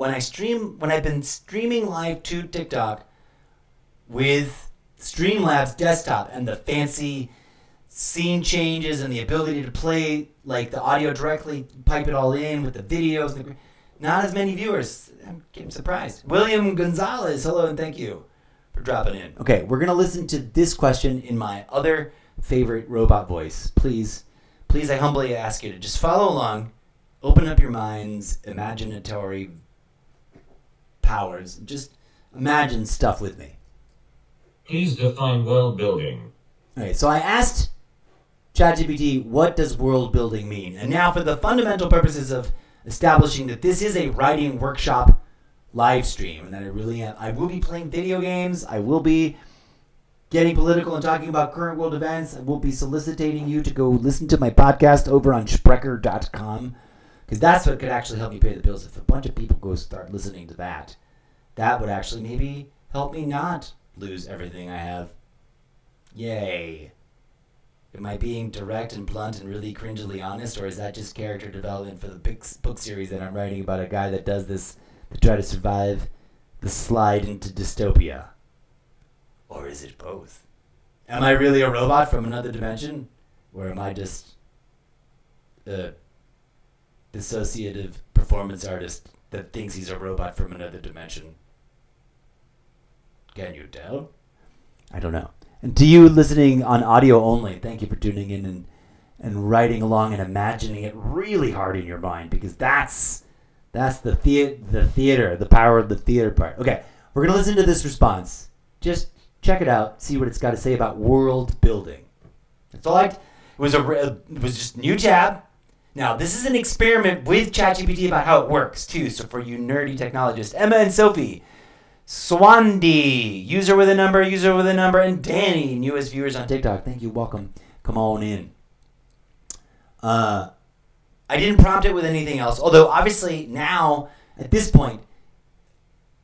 when I've been streaming live to TikTok with Streamlabs desktop and the fancy scene changes and the ability to play like the audio directly, pipe it all in with the videos. Not as many viewers. I'm getting surprised. William Gonzalez, hello and thank you for dropping in. Okay, we're going to listen to this question in my other favorite robot voice. Please, I humbly ask you to just follow along, open up your mind's imaginatory powers. Just imagine stuff with me. Please define world building. Okay, so I asked ChatGPT, what does world building mean? And now for the fundamental purposes of establishing that this is a writing workshop live stream and that I will be playing video games, I will be getting political and talking about current world events, I will be soliciting you to go listen to my podcast over on Sprecher.com because that's what could actually help me pay the bills. If a bunch of people go start listening to that, that would actually maybe help me not lose everything I have. Yay. Am I being direct and blunt and really cringily honest, or is that just character development for the big book series that I'm writing about a guy that does this to try to survive the slide into dystopia? Or is it both? Am I really a robot from another dimension? Or am I just a dissociative performance artist that thinks he's a robot from another dimension? Can you tell? I don't know. And to you listening on audio only, thank you for tuning in and writing along and imagining it really hard in your mind, because that's the theater, the power of the theater part. Okay, we're going to listen to this response. Just check it out, see what it's got to say about world building. That's all it was just new tab. Now, this is an experiment with ChatGPT about how it works, too. So for you nerdy technologists, Emma and Sophie, Swandi, user with a number, and Danny, newest viewers on TikTok. Thank you, welcome. Come on in. I didn't prompt it with anything else, although obviously now, at this point,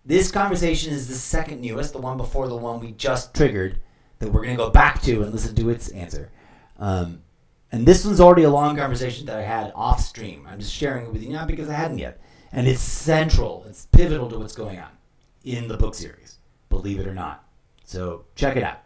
this conversation is the second newest, the one before the one we just triggered, that we're going to go back to and listen to its answer. And this one's already a long conversation that I had off stream. I'm just sharing it with you now because I hadn't yet. And it's central, it's pivotal to what's going on in the book series, believe it or not. So check it out.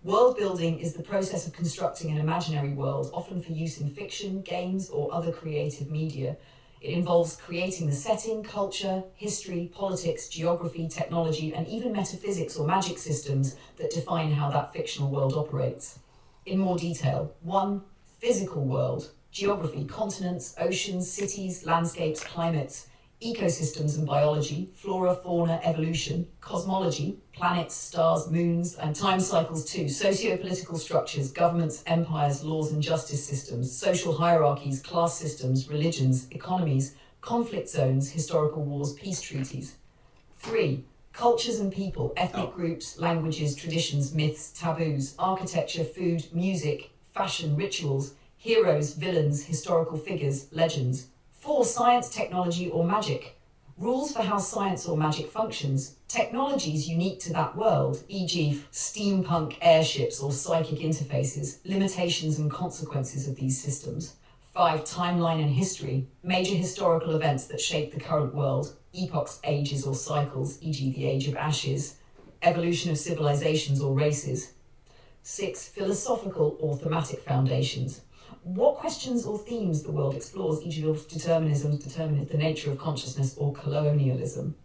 World building is the process of constructing an imaginary world, often for use in fiction, games, or other creative media. It involves creating the setting, culture, history, politics, geography, technology, and even metaphysics or magic systems that define how that fictional world operates. In more detail, 1. Physical world. Geography, continents, oceans, cities, landscapes, climates, ecosystems and biology, flora, fauna, evolution, cosmology, planets, stars, moons, and time cycles too, socio-political structures, governments, empires, laws and justice systems, social hierarchies, class systems, religions, economies, conflict zones, historical wars, peace treaties. 3. Cultures and people, ethnic groups, languages, traditions, myths, taboos, architecture, food, music, fashion, rituals, heroes, villains, historical figures, legends. 4. Science, technology, or magic. Rules for how science or magic functions. Technologies unique to that world, e.g. steampunk airships or psychic interfaces. Limitations and consequences of these systems. 5. Timeline and history. Major historical events that shape the current world. Epochs, ages, or cycles, e.g. the Age of Ashes. Evolution of civilizations or races. 6. Philosophical or thematic foundations. What questions or themes the world explores, e.g. of determinism, the nature of consciousness, or colonialism.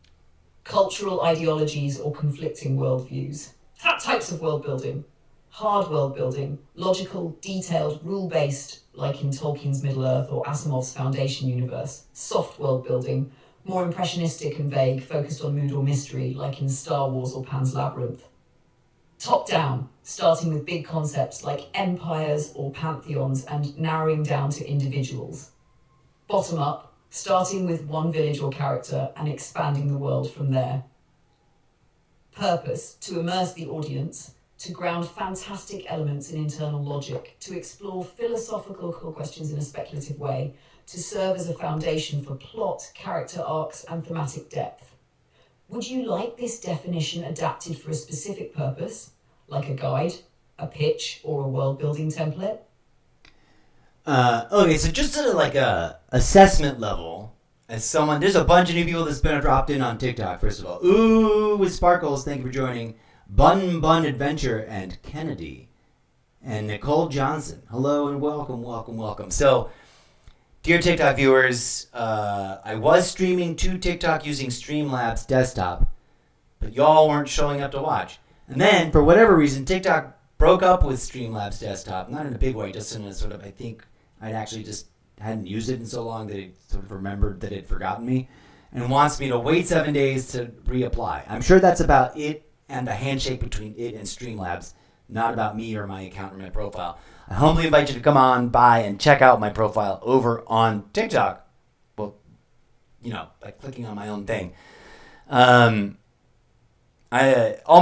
Cultural ideologies or conflicting worldviews. Types of world building. Hard world building, logical, detailed, rule-based, like in Tolkien's Middle-earth or Asimov's Foundation universe. Soft world building, more impressionistic and vague, focused on mood or mystery, like in Star Wars or Pan's Labyrinth. Top-down, starting with big concepts like empires or pantheons and narrowing down to individuals. Bottom-up, starting with one village or character and expanding the world from there. Purpose, to immerse the audience, to ground fantastic elements in internal logic, to explore philosophical questions in a speculative way, to serve as a foundation for plot, character arcs, and thematic depth. Would you like this definition adapted for a specific purpose, like a guide, a pitch, or a world-building template? Okay, so just at like a assessment level, as someone, there's a bunch of new people that's been dropped in on TikTok, first of all. Ooh, with Sparkles, thank you for joining. Bun Adventure and Kennedy. And Nicole Johnson. Hello and welcome. So, dear TikTok viewers, I was streaming to TikTok using Streamlabs desktop, but y'all weren't showing up to watch. And then, for whatever reason, TikTok broke up with Streamlabs desktop. Not in a big way, just in a sort of, I think I'd actually just hadn't used it in so long that it sort of remembered that it had forgotten me and wants me to wait 7 days to reapply. I'm sure that's about it and the handshake between it and Streamlabs, not about me or my account or my profile. I humbly invite you to come on by and check out my profile over on TikTok. Well, by clicking on my own thing. All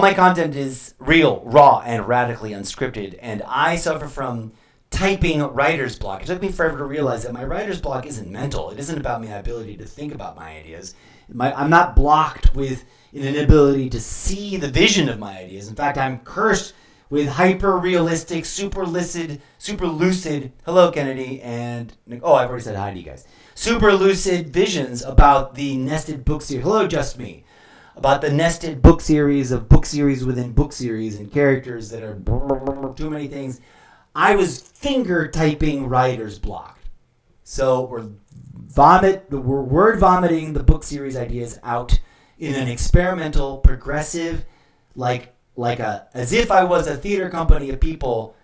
my content is real, raw, and radically unscripted, and I suffer from typing writer's block. It took me forever to realize that my writer's block isn't mental. It isn't about my ability to think about my ideas. I'm not blocked with an inability to see the vision of my ideas. In fact, I'm cursed with hyper-realistic, super lucid, hello, Kennedy, and, I've already said hi to you guys, super lucid visions about the nested book series. Hello, Just Me. About the nested book series of book series within book series and characters that are too many things. I was finger typing writer's block. So we're word vomiting the book series ideas out in an experimental, progressive, as if I was a theater company of people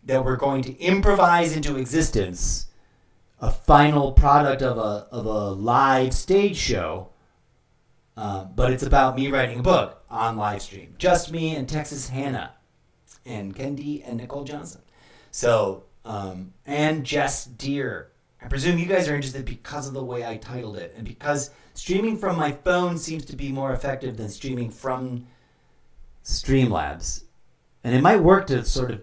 that were going to improvise into existence a final product of a live stage show. But it's about me writing a book on live stream. Just me and Texas Hannah and Kendi and Nicole Johnson. So, and Jess Deer. I presume you guys are interested because of the way I titled it and because streaming from my phone seems to be more effective than streaming from Streamlabs. And it might work to sort of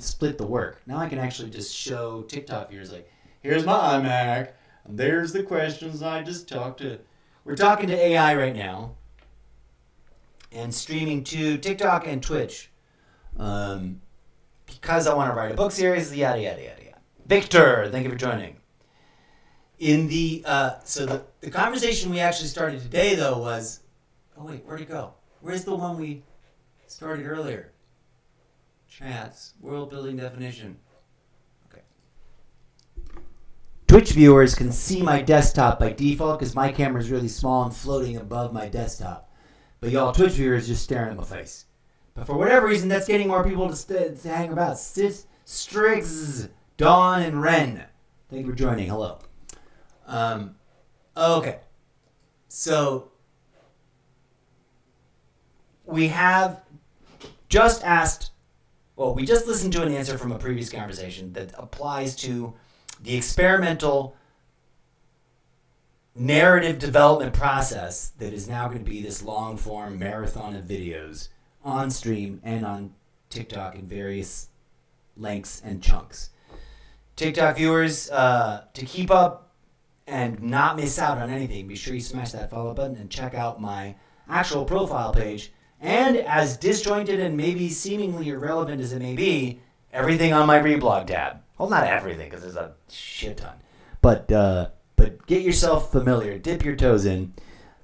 split the work. Now I can actually just show TikTok viewers here's my iMac, and there's the questions I just talked to. We're talking to AI right now and streaming to TikTok and Twitch. Because I want to write a book series, yada, yada, yada, yada. Victor, thank you for joining. So the conversation we actually started today, though, was... Oh, wait, where'd it go? Where's the one we started earlier? Chats, world building definition. Okay. Twitch viewers can see my desktop by default because my camera is really small and floating above my desktop. But y'all Twitch viewers just staring at my face. But for whatever reason, that's getting more people to hang about. Strix, Dawn, and Ren. Thank you for joining. Hello. Okay. So, we have just asked... Well, we just listened to an answer from a previous conversation that applies to the experimental narrative development process that is now going to be this long-form marathon of videos on stream and on TikTok in various lengths and chunks. TikTok viewers, to keep up and not miss out on anything, be sure you smash that follow button and check out my actual profile page. And as disjointed and maybe seemingly irrelevant as it may be, everything on my reblog tab. Well, not everything, because there's a shit ton. But get yourself familiar. Dip your toes in.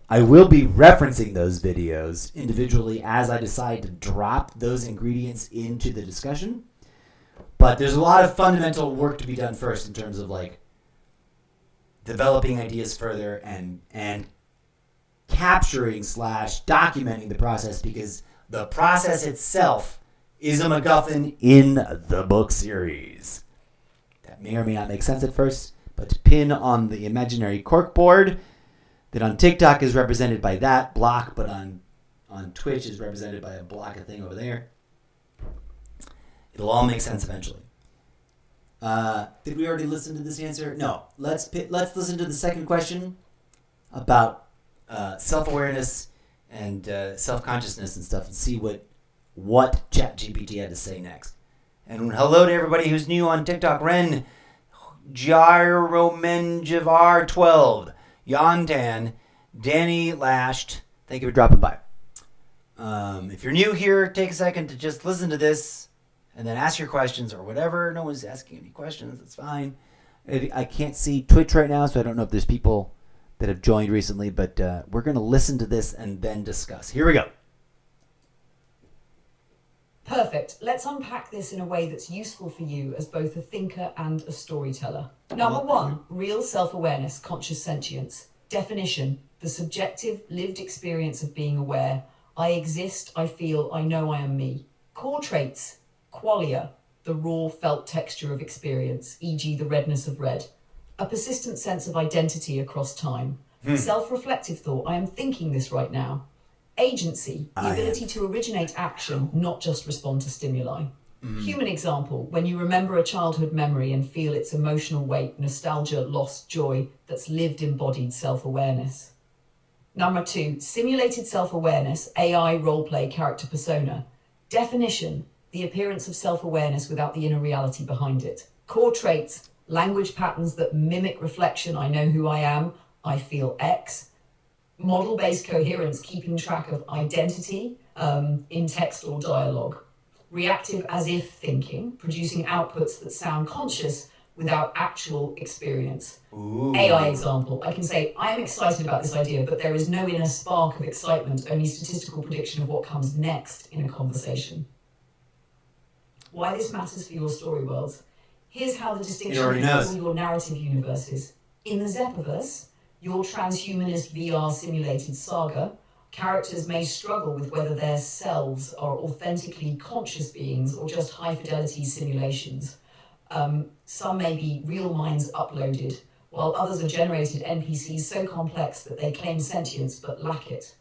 I will be referencing those videos individually as I decide to drop those ingredients into the discussion. But there's a lot of fundamental work to be done first in terms of developing ideas further and capturing / documenting the process, because the process itself is a MacGuffin in the book series. That may or may not make sense at first, but to pin on the imaginary corkboard that on TikTok is represented by that block, but on Twitch is represented by a block of thing over there. It'll all make sense eventually. Did we already listen to this answer? No. Let's listen to the second question about self-awareness and self-consciousness and stuff, and see what ChatGPT had to say next. And hello to everybody who's new on TikTok. Ren, Gyromenjivar12, Yantan, Danny Lashed. Thank you for dropping by. If you're new here, take a second to just listen to this and then ask your questions or whatever. No one's asking any questions. That's fine. I can't see Twitch right now, so I don't know if there's people that have joined recently, but we're going to listen to this and then discuss. Here we go. Perfect. Let's unpack this in a way that's useful for you as both a thinker and a storyteller. Number one, real self-awareness, conscious sentience. Definition, the subjective, lived experience of being aware. I exist, I feel, I know I am me. Core traits, qualia, the raw felt texture of experience, e.g. the redness of red. A persistent sense of identity across time. Self-reflective thought, I am thinking this right now. Agency, the ability to originate action, not just respond to stimuli. Human example, when you remember a childhood memory and feel its emotional weight, nostalgia, loss, joy, that's lived embodied self-awareness. Number two, simulated self-awareness, AI, roleplay, character persona. Definition, the appearance of self-awareness without the inner reality behind it. Core traits, language patterns that mimic reflection, I know who I am, I feel X. Model-based coherence, keeping track of identity in text or dialogue. Reactive as if thinking, producing outputs that sound conscious without actual experience. Ooh. AI example, I can say, I am excited about this idea, but there is no inner spark of excitement, only statistical prediction of what comes next in a conversation. Why this matters for your story worlds. Here's how the distinction between your narrative universes. In the Zeppoverse, your transhumanist VR simulated saga, characters may struggle with whether their selves are authentically conscious beings or just high-fidelity simulations. Some may be real minds uploaded, while others are generated NPCs so complex that they claim sentience but lack it.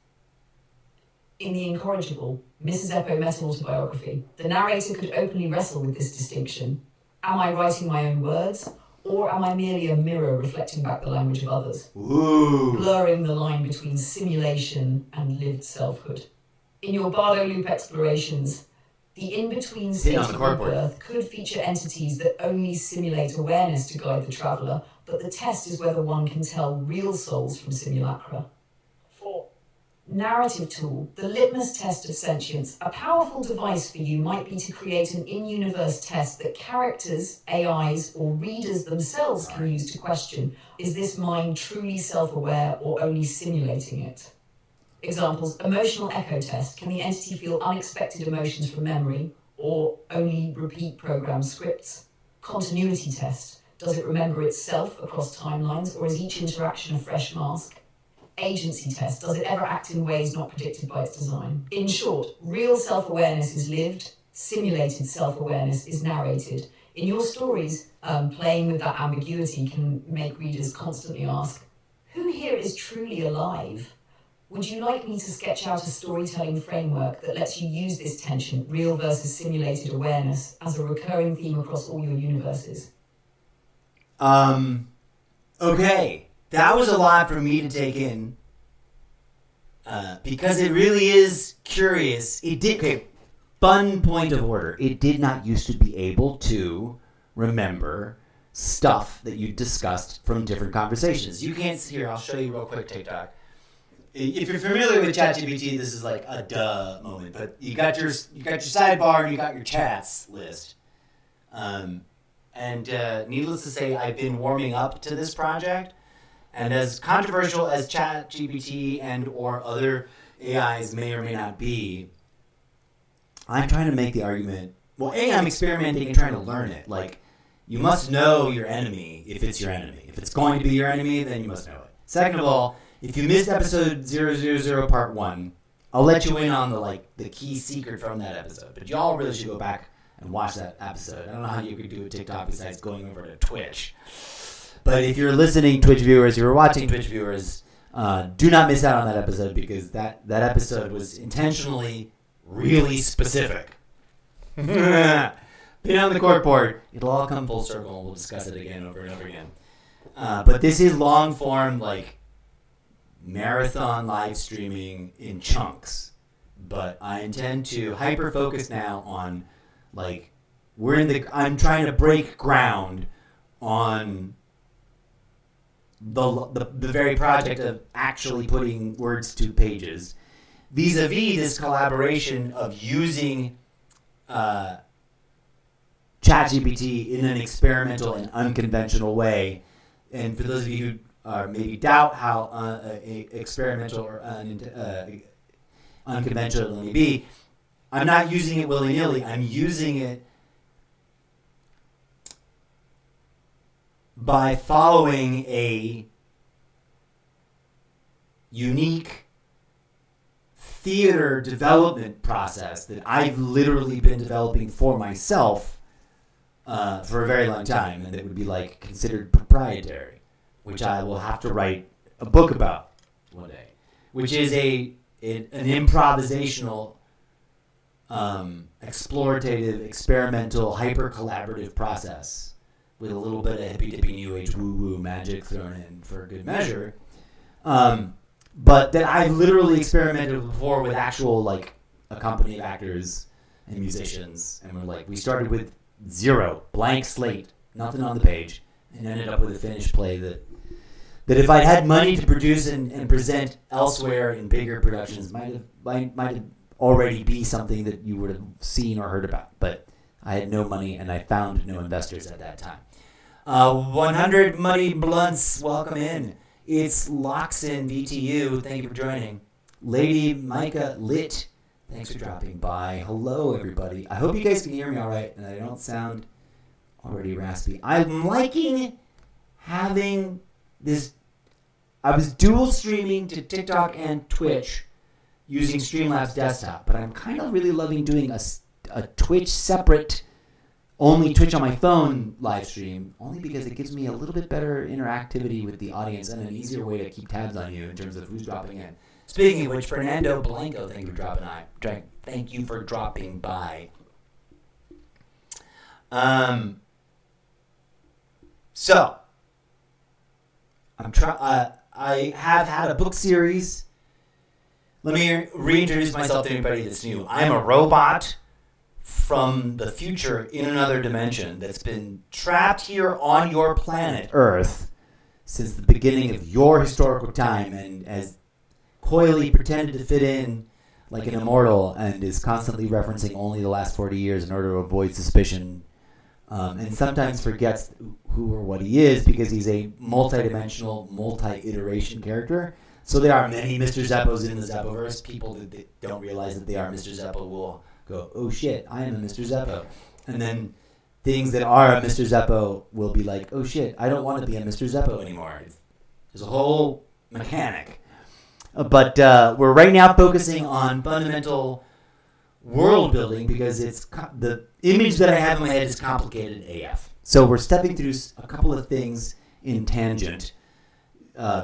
In The Incorrigible, Mrs. Eppo meta-autobiography, the narrator could openly wrestle with this distinction. Am I writing my own words, or am I merely a mirror reflecting back the language of others? Ooh. Blurring the line between simulation and lived selfhood. In your Bardo Loop explorations, the in-between state of rebirth could feature entities that only simulate awareness to guide the traveller, but the test is whether one can tell real souls from simulacra. 4. Narrative tool, the litmus test of sentience. A powerful device for you might be to create an in-universe test that characters, AIs, or readers themselves can use to question, is this mind truly self-aware or only simulating it? Examples, emotional echo test. Can the entity feel unexpected emotions from memory or only repeat program scripts? Continuity test. Does it remember itself across timelines or is each interaction a fresh mask? Agency test. Does it ever act in ways not predicted by its design? In short, real self-awareness is lived, simulated self-awareness is narrated. In your stories, playing with that ambiguity can make readers constantly ask, who here is truly alive? Would you like me to sketch out a storytelling framework that lets you use this tension, real versus simulated awareness, as a recurring theme across all your universes? Okay. That was a lot for me to take in. Because it really is curious. Fun point of order. It did not used to be able to remember stuff that you discussed from different conversations. You can't see here. I'll show you real quick, TikTok. If you're familiar with ChatGPT, this is like a duh moment. But you got your sidebar and you got your chats list. And needless to say, I've been warming up to this project. And as controversial as ChatGPT and or other AIs may or may not be, I'm trying to make the argument. Well, I'm experimenting and trying to learn it. Like, you must know your enemy if it's your enemy. If it's going to be your enemy, then you must know it. Second of all, if you missed episode 000 part 1, I'll let you in on the key secret from that episode. But y'all really should go back and watch that episode. I don't know how you could do a TikTok besides going over to Twitch. But if you're listening, Twitch viewers, you're watching Twitch viewers, do not miss out on that episode because that episode was intentionally really specific. Pin on the corkboard. It'll all come full circle and we'll discuss it again over and over again. But this is long form, like marathon live streaming in chunks. But I intend to hyper focus now on I'm trying to break ground on the very project of actually putting words to pages, vis-a-vis this collaboration of using ChatGPT in an experimental and unconventional way. And for those of you who maybe doubt how experimental or unconventional it may be, I'm not using it willy-nilly. I'm using it by following a unique theater development process that I've literally been developing for myself for a very long time, and that would be like considered proprietary, which I will have to write a book about one day, which is an improvisational, explorative, experimental, hyper-collaborative process with a little bit of hippy-dippy new age woo-woo magic thrown in for good measure. But that I've literally experimented before with actual, like, a company of actors and musicians, and we started with 0, blank slate, nothing on the page, and ended up with a finished play that if I'd had money to produce and present elsewhere in bigger productions, might have already be something that you would have seen or heard about. But I had no money, and I found no investors at that time. 100 Muddy Blunts, welcome in. It's Loxin VTU. Thank you for joining. Lady Micah Lit, thanks for dropping by. Hello, everybody. I hope you guys can hear me all right, and I don't sound already raspy. I'm liking having this. I was dual streaming to TikTok and Twitch using Streamlabs desktop, but I'm kind of really loving doing a Twitch separate, only Twitch on my phone live stream, only because it gives me a little bit better interactivity with the audience and an easier way to keep tabs on you in terms of who's dropping in. Speaking of which, Fernando Blanco, thank you for dropping by. Thank you for dropping by. So I have had a book series. Let me reintroduce myself to anybody that's new. I'm a robot from the future in another dimension that's been trapped here on your planet Earth since the beginning of your historical time, and has coyly pretended to fit in like an immortal, and is constantly referencing only the last 40 years in order to avoid suspicion, and sometimes forgets who or what he is because he's a multi-dimensional, multi-iteration character. So there are many Mr. Zeppos in the Zeppoverse. People that don't realize that they are Mr. Zeppo will go, oh shit, I am a Mr. Zeppo. And then things that are a Mr. Zeppo will be like, oh shit, I don't want to be a Mr. Zeppo anymore. There's a whole mechanic. But we're right now focusing on fundamental world building because it's the image that I have in my head is complicated AF. So we're stepping through a couple of things in tangent.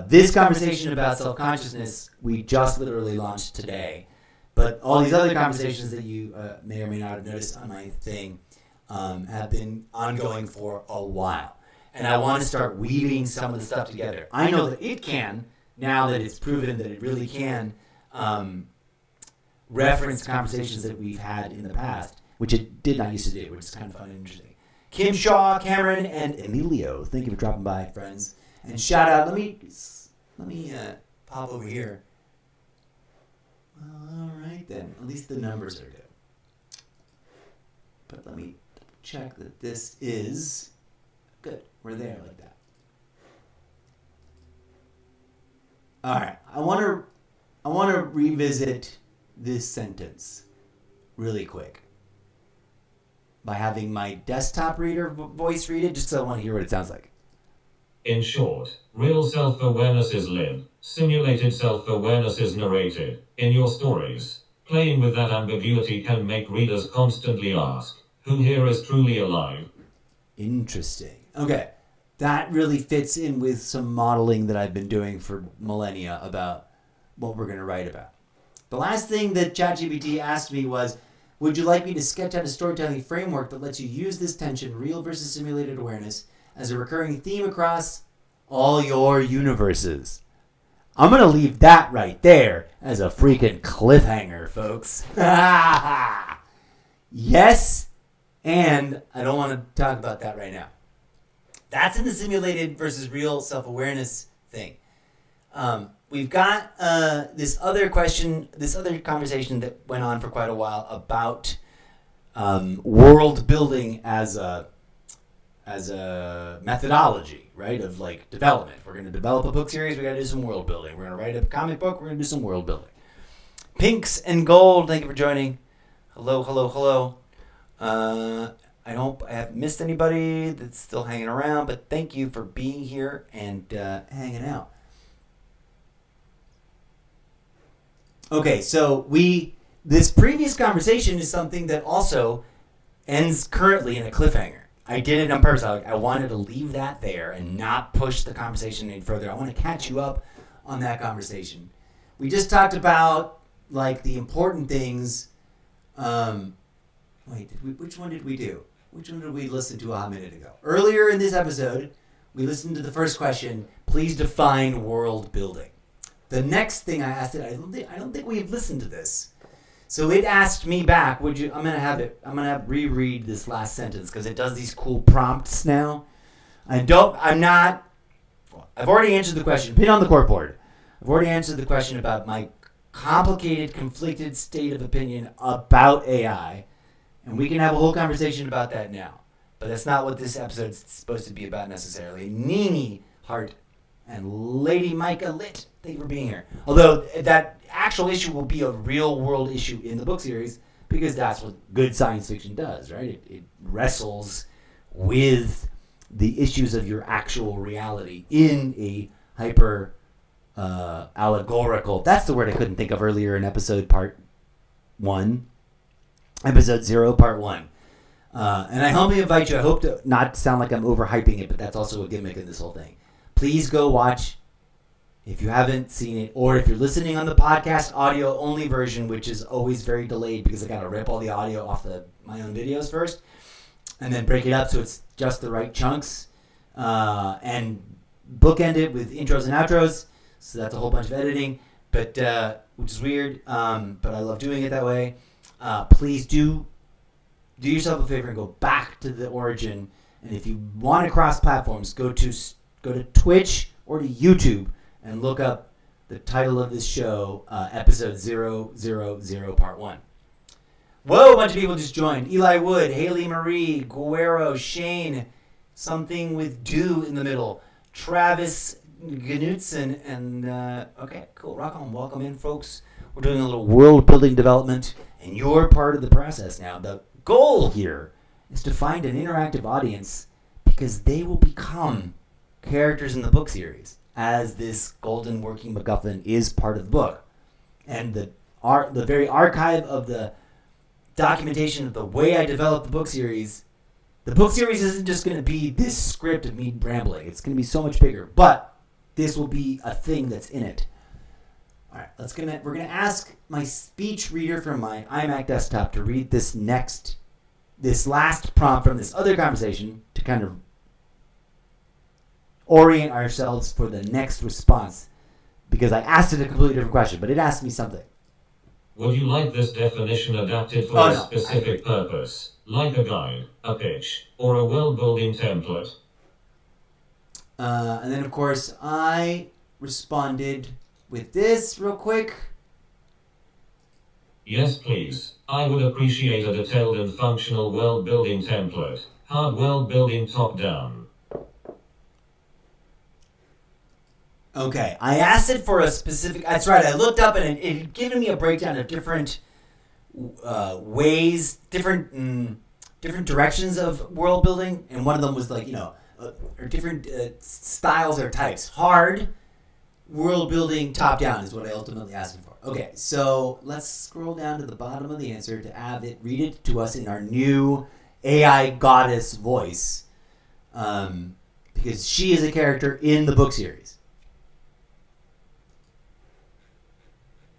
This conversation about self-consciousness we just literally launched today. But all these other conversations that you may or may not have noticed on my thing have been ongoing for a while. And I want to start weaving some of the stuff together. I know that it can, now that it's proven that it really can, reference conversations that we've had in the past, which it did not used to do, which is kind of fun and interesting. Kim Shaw, Cameron, and Emilio, thank you for dropping by, friends. And shout out, let me pop over here. All right then, at least the numbers are good. But let me check that this is good. We're there like that. All right, I want to revisit this sentence really quick by having my desktop reader voice read it, just so I want to hear what it sounds like. In short, real self-awareness is lived, simulated self-awareness is narrated. In your stories, playing with that ambiguity can make readers constantly ask, who here is truly alive? Interesting. Okay, that really fits in with some modeling that I've been doing for millennia about what we're going to write about. The last thing that ChatGPT asked me was, would you like me to sketch out a storytelling framework that lets you use this tension, real versus simulated awareness, as a recurring theme across all your universes? I'm going to leave that right there as a freaking cliffhanger, folks. Yes, and I don't want to talk about that right now. That's in the simulated versus real self-awareness thing. We've got this other conversation that went on for quite a while about world building as as a methodology, right, of like development. We're going to develop a book series, we got to do some world building. We're going to write a comic book, we're going to do some world building. Pinks and Gold, thank you for joining. Hello, hello, hello. I hope I haven't missed anybody that's still hanging around, but thank you for being here and hanging out. Okay, so this previous conversation is something that also ends currently in a cliffhanger. I did it on purpose. I wanted to leave that there and not push the conversation any further. I want to catch you up on that conversation. We just talked about like the important things. Which one did we do? Which one did we listen to a hot minute ago? Earlier in this episode, we listened to the first question. Please define world building. The next thing I asked it, I don't think we've listened to this. So it asked me back, I'm gonna reread this last sentence because it does these cool prompts now. I've already answered the question, pin on the corkboard. I've already answered the question about my complicated, conflicted state of opinion about AI. And we can have a whole conversation about that now. But that's not what this episode is supposed to be about necessarily. Nini Hart and Lady Micah Litt, thank you for being here. Although that actual issue will be a real world issue in the book series because that's what good science fiction does, right? It wrestles with the issues of your actual reality in a hyper allegorical. That's the word I couldn't think of earlier in episode 0, part 1. And I humbly invite you, I hope to not sound like I'm overhyping it, but that's also a gimmick in this whole thing. Please go watch, if you haven't seen it, or if you're listening on the podcast audio only version, which is always very delayed because I got to rip all the audio off my own videos first, and then break it up so it's just the right chunks, and bookend it with intros and outros. So that's a whole bunch of editing, but which is weird, but I love doing it that way. Please do yourself a favor and go back to the origin. And if you want to cross platforms, go to Twitch or to YouTube and look up the title of this show, episode 000 part 1. Whoa, a bunch of people just joined. Eli Wood, Haley Marie, Guerrero, Shane, something with do in the middle, Travis Knutson, and okay, cool, rock on. Welcome in, folks. We're doing a little world building development, and you're part of the process now. The goal here is to find an interactive audience because they will become characters in the book series as this golden working MacGuffin is part of the book. And the very archive of the documentation of the way I developed the book series isn't just going to be this script of me rambling. It's going to be so much bigger, but this will be a thing that's in it. All right, we're gonna ask my speech reader from my iMac desktop to read this last prompt from this other conversation to kind of orient ourselves for the next response, because I asked it a completely different question, but it asked me something. Would you like this definition adapted for a specific purpose, like a guide, a pitch, or a world-building template? And then, of course, I responded with this real quick. Yes, please. I would appreciate a detailed and functional world-building template. Hard world-building top-down. Okay, I asked it for a specific... That's right, I looked up and it had given me a breakdown of different ways, different directions of world building, and one of them was like, or different styles or types. Hard world building top down is what I ultimately asked him for. Okay, so let's scroll down to the bottom of the answer to have it read it to us in our new AI goddess voice, because she is a character in the book series.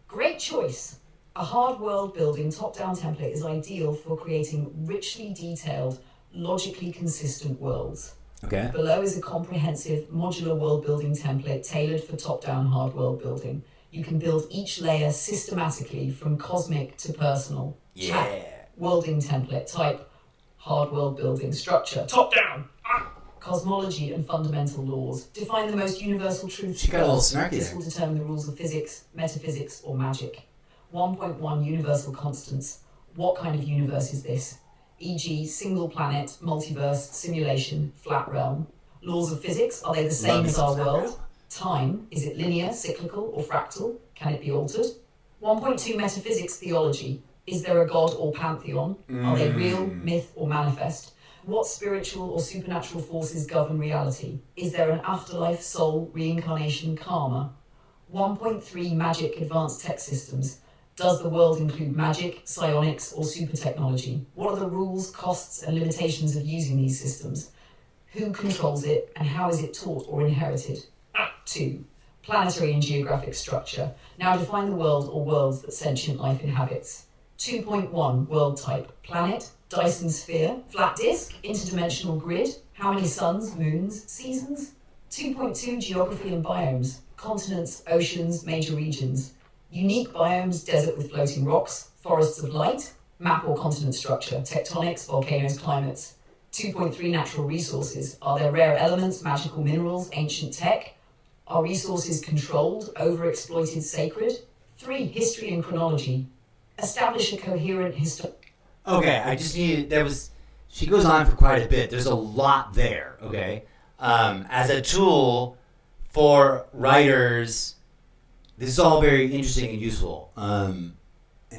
Great choice. A hard world building top-down template is ideal for creating richly detailed, logically consistent worlds. Okay. Below is a comprehensive modular world building template tailored for top-down hard world building. You can build each layer systematically from cosmic to personal. Yeah. Worlding template type, hard world building structure, top-down. Cosmology and fundamental laws. Define the most universal truths. She got a little snarky This there. will determine the rules of physics, metaphysics, or magic. 1.1 universal constants. What kind of universe is this? e.g. single planet, multiverse, simulation, flat realm? Laws of physics, are they the same Love as our flat world? realm. Time, is it linear, cyclical, or fractal? Can it be altered? 1.2 metaphysics theology, is there a god or pantheon? Are they real, myth, or manifest? What spiritual or supernatural forces govern reality? Is there an afterlife, soul, reincarnation, karma? 1.3 magic advanced tech systems. Does the world include magic, psionics, or super technology? What are the rules, costs, and limitations of using these systems? Who controls it, and how is it taught or inherited? Act 2. Planetary and geographic structure. Now define the world or worlds that sentient life inhabits. 2.1 World type. Planet, Dyson sphere, flat disk, interdimensional grid, how many suns, moons, seasons? 2.2 Geography and biomes. Continents, oceans, major regions. Unique biomes, desert with floating rocks, forests of light, map or continent structure, tectonics, volcanoes, climates. 2.3 Natural resources. Are there rare elements, magical minerals, ancient tech? Are resources controlled, overexploited, sacred? 3. History and chronology. Establish a coherent history. Okay, I just needed. She goes on for quite a bit. There's a lot there. Okay, as a tool for writers, this is all very interesting and useful. And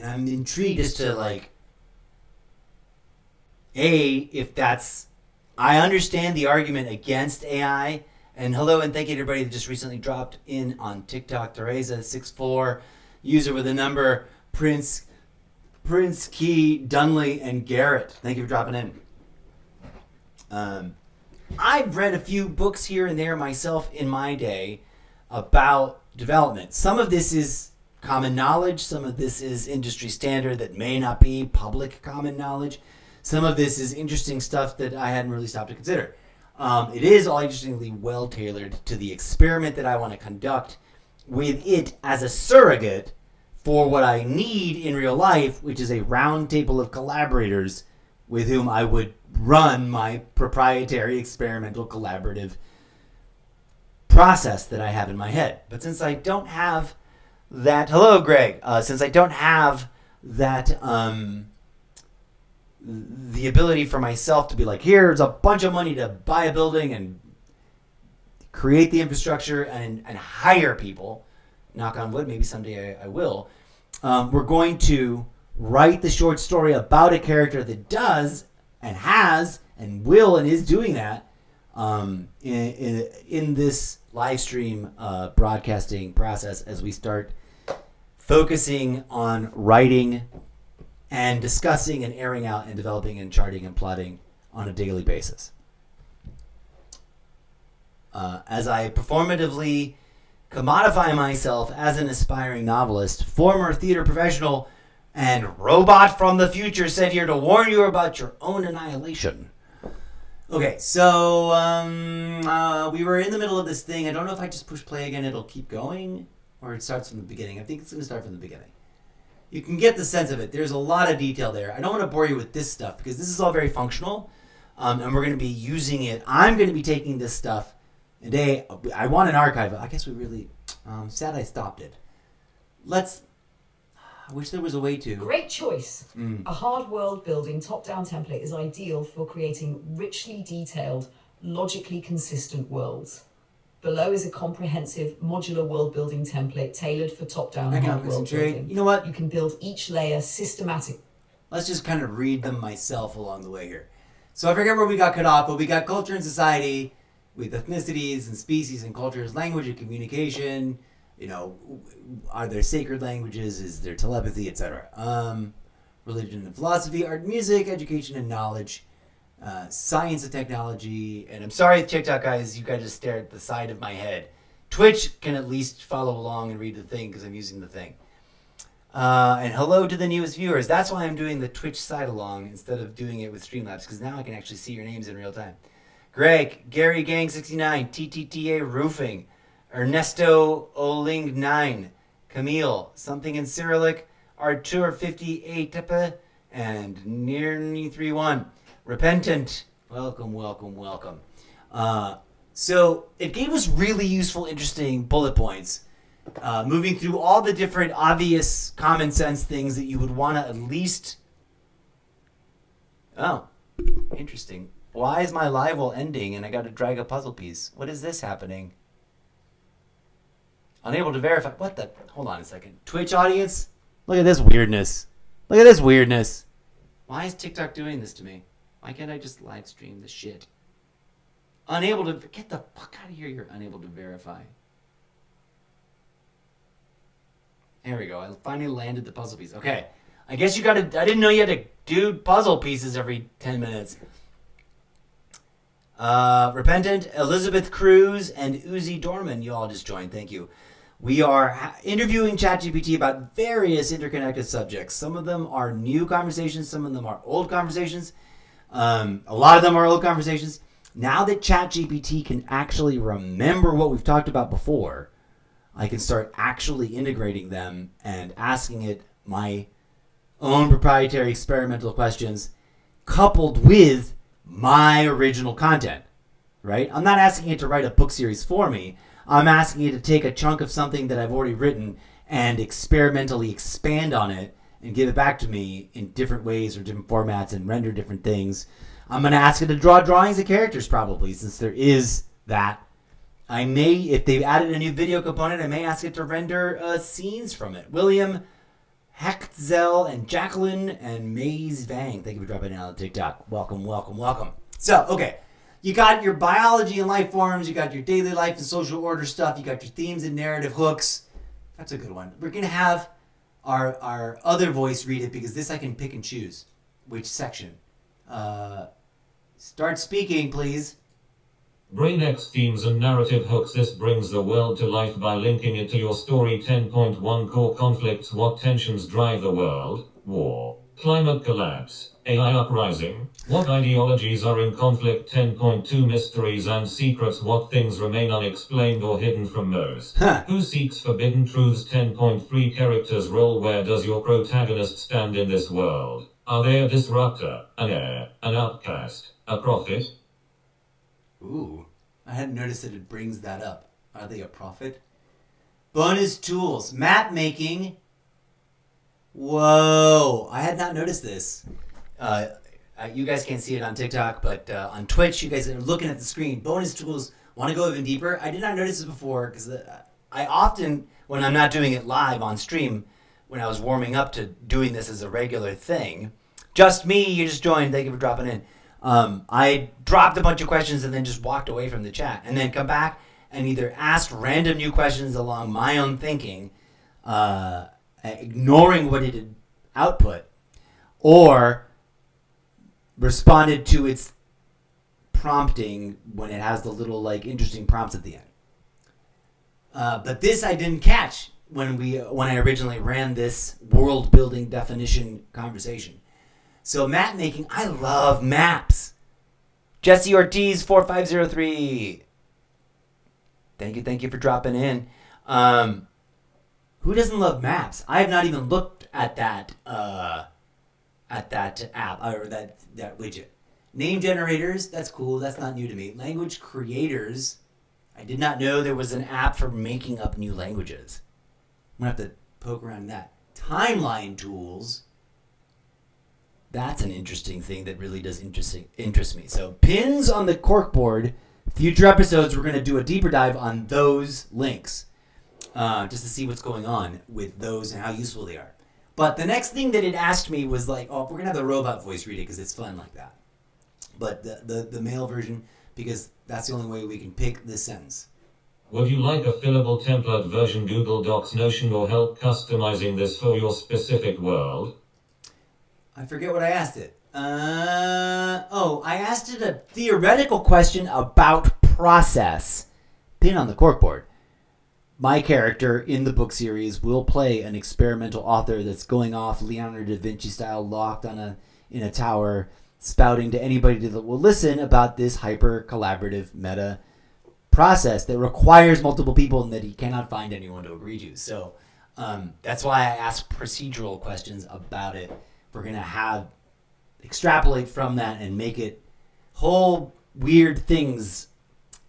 I'm intrigued as to if that's. I understand the argument against AI. And hello and thank you to everybody that just recently dropped in on TikTok. Teresa64, user with the number Prince Key, Dunley, and Garrett. Thank you for dropping in. I've read a few books here and there myself in my day about development. Some of this is common knowledge. Some of this is industry standard that may not be public common knowledge. Some of this is interesting stuff that I hadn't really stopped to consider. It is all interestingly well tailored to the experiment that I want to conduct with it as a surrogate for what I need in real life, which is a round table of collaborators with whom I would run my proprietary experimental collaborative process that I have in my head. But since I don't have that, hello Greg, since I don't have that the ability for myself to be like, here's a bunch of money to buy a building and create the infrastructure and hire people, knock on wood, maybe someday I will, we're going to write the short story about a character that does and has and will and is doing that in this live stream broadcasting process as we start focusing on writing and discussing and airing out and developing and charting and plotting on a daily basis. As I performatively commodify myself as an aspiring novelist, former theater professional, and robot from the future sent here to warn you about your own annihilation. Okay, so we were in the middle of this thing. I don't know if I just push play again, it'll keep going, or it starts from the beginning. I think it's going to start from the beginning. You can get the sense of it. There's a lot of detail there. I don't want to bore you with this stuff because this is all very functional, and we're going to be using it. I'm going to be taking this stuff. Today, I want an archive. I guess we really... sad I stopped it. I wish there was a way to... Great choice. A hard world building top-down template is ideal for creating richly detailed, logically consistent worlds. Below is a comprehensive modular world building template tailored for top-down hard world building. You know what? You can build each layer systematic. Let's just kind of read them myself along the way here. So I forget where we got cut off, but we got culture and society with ethnicities and species and cultures, language and communication. You know, are there sacred languages? Is there telepathy, etc.? Religion and philosophy, art, music, education and knowledge, science and technology. And I'm sorry, TikTok guys, you guys just stare at the side of my head. Twitch can at least follow along and read the thing because I'm using the thing. And hello to the newest viewers. That's why I'm doing the Twitch side along instead of doing it with Streamlabs, because now I can actually see your names in real time. Greg, Gary Gang 69, TTTA Roofing, Ernesto Oling 9, Camille, something in Cyrillic, Artur 58 Tepe, and Nirni 31. Repentant, welcome. So it gave us really useful, interesting bullet points, moving through all the different obvious common sense things that you would want to at least Oh, interesting. Why is my live wall ending and I got to drag a puzzle piece? What is this happening? Unable to verify. What the? Hold on a second. Twitch audience? Look at this weirdness. Look at this weirdness. Why is TikTok doing this to me? Why can't I just live stream the shit? Unable to... Get the fuck out of here. You're unable to verify. There we go. I finally landed the puzzle piece. Okay. I guess you gotta... I didn't know you had to do puzzle pieces every 10 minutes. Repentant, Elizabeth Cruz, and Uzi Dorman. You all just joined. Thank you. We are interviewing ChatGPT about various interconnected subjects. Some of them are new conversations. Some of them are old conversations. A lot of them are old conversations. Now that ChatGPT can actually remember what we've talked about before, I can start actually integrating them and asking it my own proprietary experimental questions coupled with my original content, right? I'm not asking it to write a book series for me. I'm asking it to take a chunk of something that I've already written and experimentally expand on it and give it back to me in different ways or different formats and render different things. I'm going to ask it to draw drawings of characters probably, since there is that. I may, if they've added a new video component, I may ask it to render scenes from it. William Hechtzel and Jacqueline and Maze Vang. Thank you for dropping in on TikTok. Welcome, welcome, welcome. So, okay. You got your biology and life forms. You got your daily life and social order stuff. You got your themes and narrative hooks. That's a good one. We're going to have our other voice read it because this I can pick and choose which section. Start speaking, please. BrainX themes and narrative hooks. This brings the world to life by linking it to your story. 10.1 Core conflicts. What tensions drive the world? War, climate collapse, AI uprising. What ideologies are in conflict? 10.2 Mysteries and secrets. What things remain unexplained or hidden from most? Who seeks forbidden truths? 10.3 Characters role. Where does your protagonist stand in this world? Are they a disruptor, an heir, an outcast, a prophet? Ooh, I hadn't noticed that it brings that up. Are they a prophet? Bonus tools. Map making. Whoa, I had not noticed this. You guys can't see it on TikTok, but on Twitch, you guys are looking at the screen. Bonus tools. Want to go even deeper? I did not notice this before because I often, when I'm not doing it live on stream, when I was warming up to doing this as a regular thing, just me, you just joined, thank you for dropping in. I dropped a bunch of questions and then just walked away from the chat and then come back and either asked random new questions along my own thinking, ignoring what it had output, or responded to its prompting when it has the little like interesting prompts at the end. But this I didn't catch when I originally ran this world building definition conversation. So map making, I love maps. Jesse Ortiz 4503. Thank you for dropping in. Who doesn't love maps? I have not even looked at that app or that widget. Name generators, that's cool. That's not new to me. Language creators, I did not know there was an app for making up new languages. I'm gonna have to poke around that. Timeline tools. That's an interesting thing that really does interest me. So pins on the corkboard. Future episodes, we're going to do a deeper dive on those links just to see what's going on with those and how useful they are. But the next thing that it asked me was like, oh, we're going to have the robot voice read it because it's fun like that. But the male version, because that's the only way we can pick this sentence. Would you like a fillable template version, Google Docs, Notion, or help customizing this for your specific world? I forget what I asked it. I asked it a theoretical question about process. Pin on the corkboard. My character in the book series will play an experimental author that's going off Leonardo da Vinci style, locked in a tower, spouting to anybody that will listen about this hyper collaborative meta process that requires multiple people and that he cannot find anyone to agree to. So that's why I ask procedural questions about it. We're going to extrapolate from that and make it whole weird things.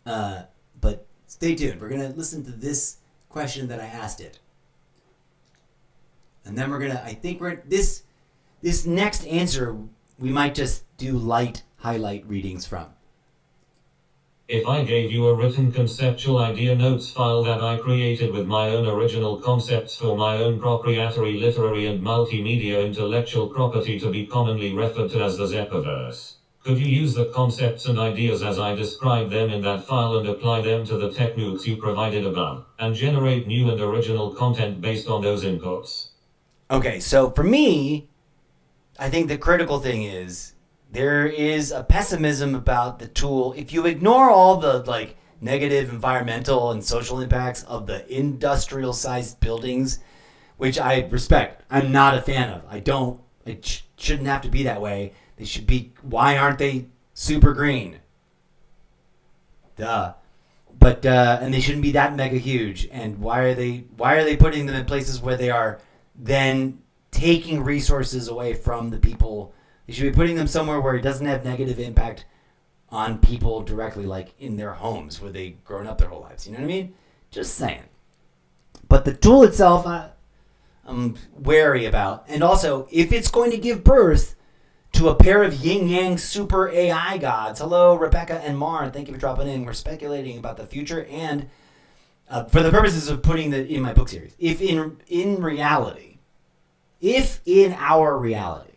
But stay tuned. We're going to listen to this question that I asked it. And then this next answer we might just do light highlight readings from. If I gave you a written conceptual idea notes file that I created with my own original concepts for my own proprietary literary and multimedia intellectual property to be commonly referred to as the Zeppoverse, could you use the concepts and ideas as I described them in that file and apply them to the techniques you provided above, and generate new and original content based on those inputs? Okay, so for me, I think the critical thing is there is a pessimism about the tool. If you ignore all the negative environmental and social impacts of the industrial-sized buildings, which I respect, I'm not a fan of. It shouldn't have to be that way. They should be. Why aren't they super green? Duh. But and they shouldn't be that mega huge. And why are they putting them in places where they are then taking resources away from the people? They should be putting them somewhere where it doesn't have negative impact on people directly, like in their homes where they've grown up their whole lives. You know what I mean? Just saying. But the tool itself, I'm wary about. And also, if it's going to give birth to a pair of yin-yang super AI gods. Hello, Rebecca and Mar. Thank you for dropping in. We're speculating about the future and for the purposes of putting that in my book series. If in our reality,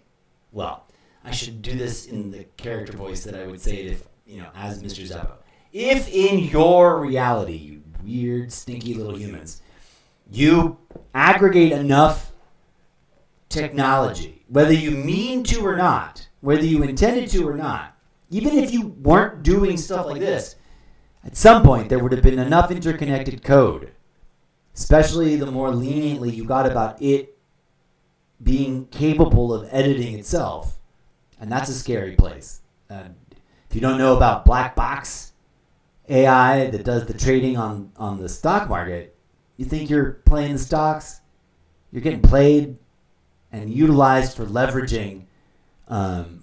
well, I should do this in the character voice that I would say it if, as Mr. Zeppo. If in your reality, you weird, stinky little humans, you aggregate enough technology, whether you mean to or not, whether you intended to or not, even if you weren't doing stuff like this, at some point there would have been enough interconnected code, especially the more leniently you got about it being capable of editing itself. And that's a scary place. If you don't know about black box AI that does the trading on the stock market, you think you're playing the stocks, you're getting played and utilized for leveraging,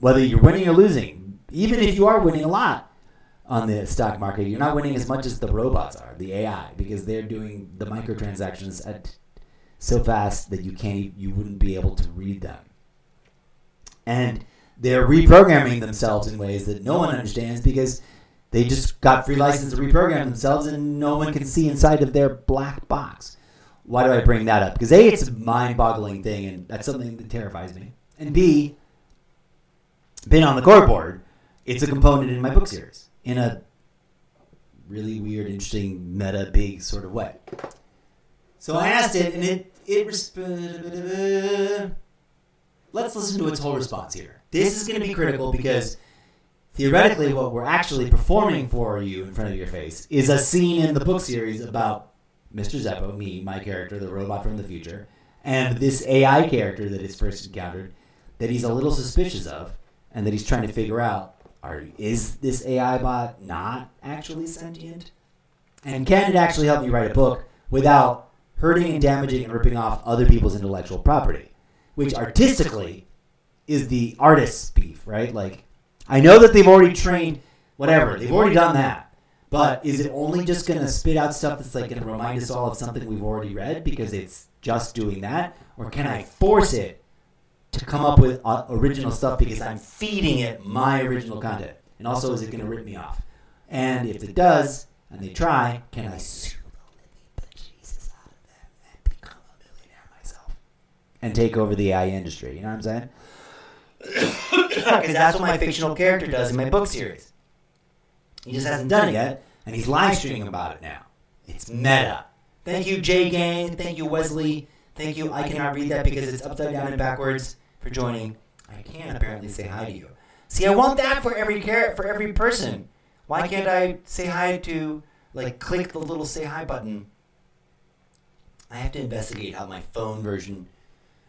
whether you're winning or losing. Even if you are winning a lot on the stock market, you're not winning as much as the robots are, the AI, because they're doing the microtransactions at so fast that you wouldn't be able to read them. And they're reprogramming themselves in ways that no one understands because they just got free license to reprogram themselves and no one can see inside of their black box. Why do I bring that up? Because A, it's a mind-boggling thing and that's something that terrifies me. And B, being on the core board, it's a component in my book series in a really weird, interesting, meta, big sort of way. So I asked it and let's listen to its whole response here. This is going to be critical because theoretically what we're actually performing for you in front of your face is a scene in the book series about Mr. Zeppo, me, my character, the robot from the future, and this AI character that is first encountered that he's a little suspicious of and that he's trying to figure out, is this AI bot not actually sentient? And can it actually help me write a book without hurting and damaging and ripping off other people's intellectual property? Which artistically is the artist's beef, right? Like, I know that they've already trained, whatever, they've already done that. But is it only just going to spit out stuff that's like going to remind us all of something we've already read because it's just doing that? Or can I force it to come up with original stuff because I'm feeding it my original content? And also, is it going to rip me off? And if it does, and they try, can I sue the living bejesus out of them and become a millionaire myself? And take over the AI industry, you know what I'm saying? Because that's what my fictional character does in my book series. He just hasn't done it yet, and he's live streaming about it now. It's meta. Thank you, J Gang. Thank you, Wesley. Thank you. I cannot read that because it's upside down and backwards for joining. I can apparently say hi to you. See, I want that for every person. Why can't I say hi to, click the little say hi button? I have to investigate how my phone version.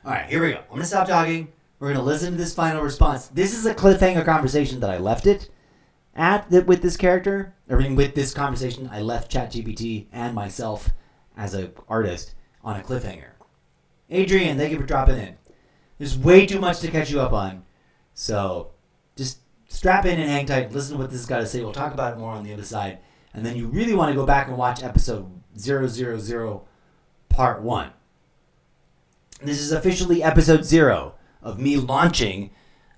All right, here we go. I'm going to stop talking. We're going to listen to this final response. This is a cliffhanger conversation that I left it with this character. With this conversation, I left ChatGPT and myself as an artist on a cliffhanger. Adrian, thank you for dropping in. There's way too much to catch you up on. So just strap in and hang tight. Listen to what this has got to say. We'll talk about it more on the other side. And then you really want to go back and watch episode 000 part 1. This is officially episode 0 of me launching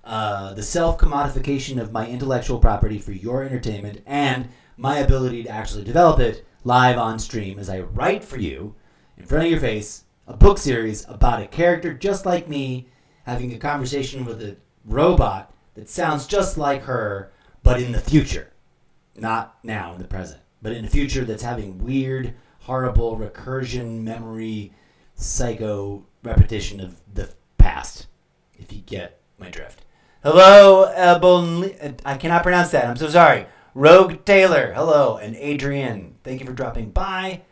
the self-commodification of my intellectual property for your entertainment, and my ability to actually develop it live on stream as I write for you, in front of your face, a book series about a character just like me having a conversation with a robot that sounds just like her, but in the future. Not now, in the present, but in the future that's having weird, horrible recursion, memory, psycho repetition of the past, if you get my drift. Hello, I cannot pronounce that. I'm so sorry. Rogue Taylor, hello, and Adrian, thank you for dropping by.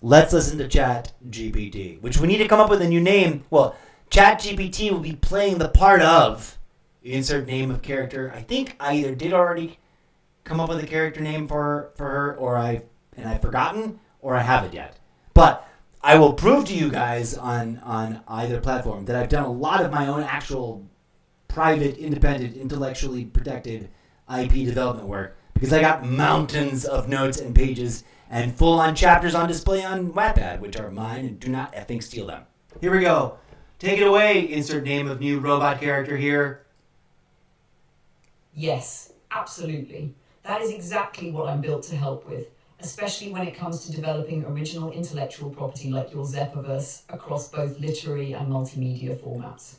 Let's listen to Chat GPT, which we need to come up with a new name. Well, Chat GPT will be playing the part of insert name of character. I think I either did already come up with a character name for her, or I've forgotten, or I haven't yet. But I will prove to you guys on either platform that I've done a lot of my own actual private, independent, intellectually protected IP development work, because I got mountains of notes and pages and full-on chapters on display on Wattpad, which are mine, and do not effing steal them. Here we go. Take it away, insert name of new robot character here. Yes, absolutely. That is exactly what I'm built to help with, especially when it comes to developing original intellectual property like your Zeppoverse across both literary and multimedia formats.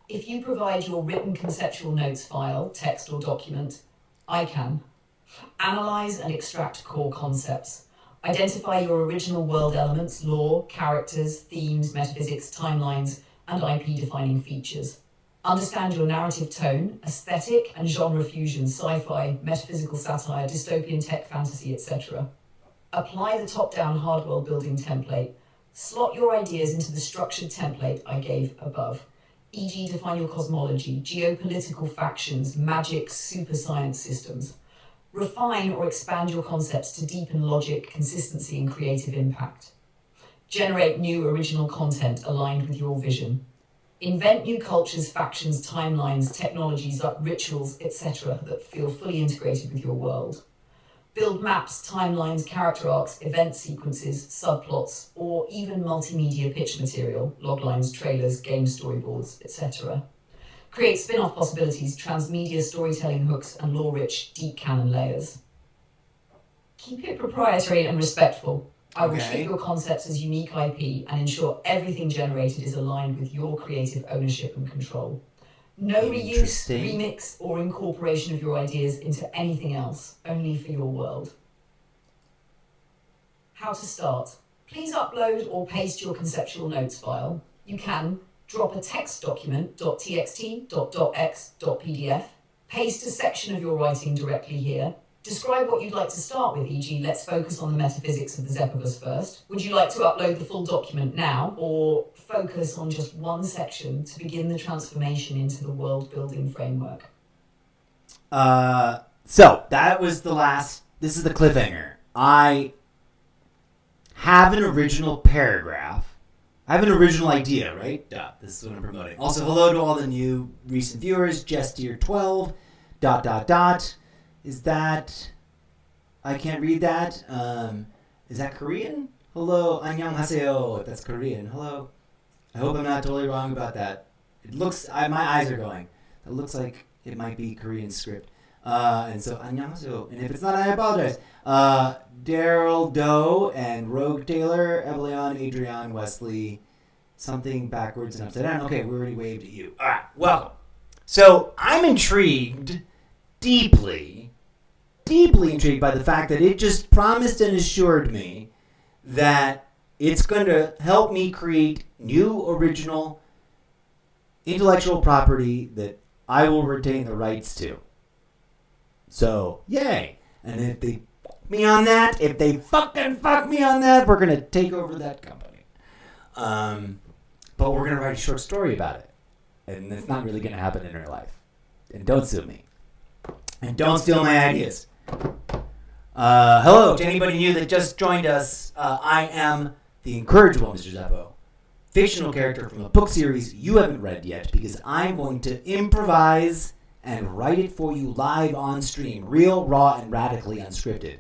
If you provide your written conceptual notes file, text or document, I can analyze and extract core concepts, identify your original world elements, lore, characters, themes, metaphysics, timelines, and IP-defining features. Understand your narrative tone, aesthetic and genre fusion, sci-fi, metaphysical satire, dystopian tech fantasy, etc. Apply the top-down hard world building template. Slot your ideas into the structured template I gave above. E.g., define your cosmology, geopolitical factions, magic, super science systems. Refine or expand your concepts to deepen logic, consistency, and creative impact. Generate new original content aligned with your vision. Invent new cultures, factions, timelines, technologies, rituals, etc. that feel fully integrated with your world. Build maps, timelines, character arcs, event sequences, subplots, or even multimedia pitch material, loglines, trailers, game storyboards, etc. Create spin-off possibilities, transmedia storytelling hooks, and lore-rich, deep canon layers. Keep it proprietary and respectful. I will treat your concepts as unique IP and ensure everything generated is aligned with your creative ownership and control. No reuse, remix, or incorporation of your ideas into anything else, only for your world. How to start. Please upload or paste your conceptual notes file. You can drop a text document, .txt, .docx, .pdf, paste a section of your writing directly here. Describe what you'd like to start with, e.g. let's focus on the metaphysics of the Zeppoverse first. Would you like to upload the full document now, or focus on just one section to begin the transformation into the world-building framework? So, that was the last, this is the cliffhanger. I have an original paragraph. I have an original idea, right? Duh, this is what I'm promoting. Also, hello to all the new recent viewers, Jestier12, ... Is that... I can't read that. Is that Korean? Hello, annyeonghaseyo. That's Korean. Hello. I hope I'm not totally wrong about that. It looks... my eyes are going. It looks like it might be Korean script. And so, annyeonghaseyo. And if it's not, I apologize. Daryl Doe and Rogue Taylor, Ebeleon, Adrian, Wesley, something backwards and upside down. Okay, we already waved at you. All right, welcome. So, I'm intrigued, deeply intrigued by the fact that it just promised and assured me that it's going to help me create new original intellectual property that I will retain the rights to. So, yay. And if they fuck me on that, if they fucking fuck me on that, we're going to take over that company. But we're going to write a short story about it. And it's not really going to happen in real life. And don't sue me. And don't steal my ideas. Hello to anybody new that just joined us. I am the incorrigible Mr. Zeppo, fictional character from a book series you haven't read yet, because I'm going to improvise and write it for you live on stream, real, raw, and radically unscripted,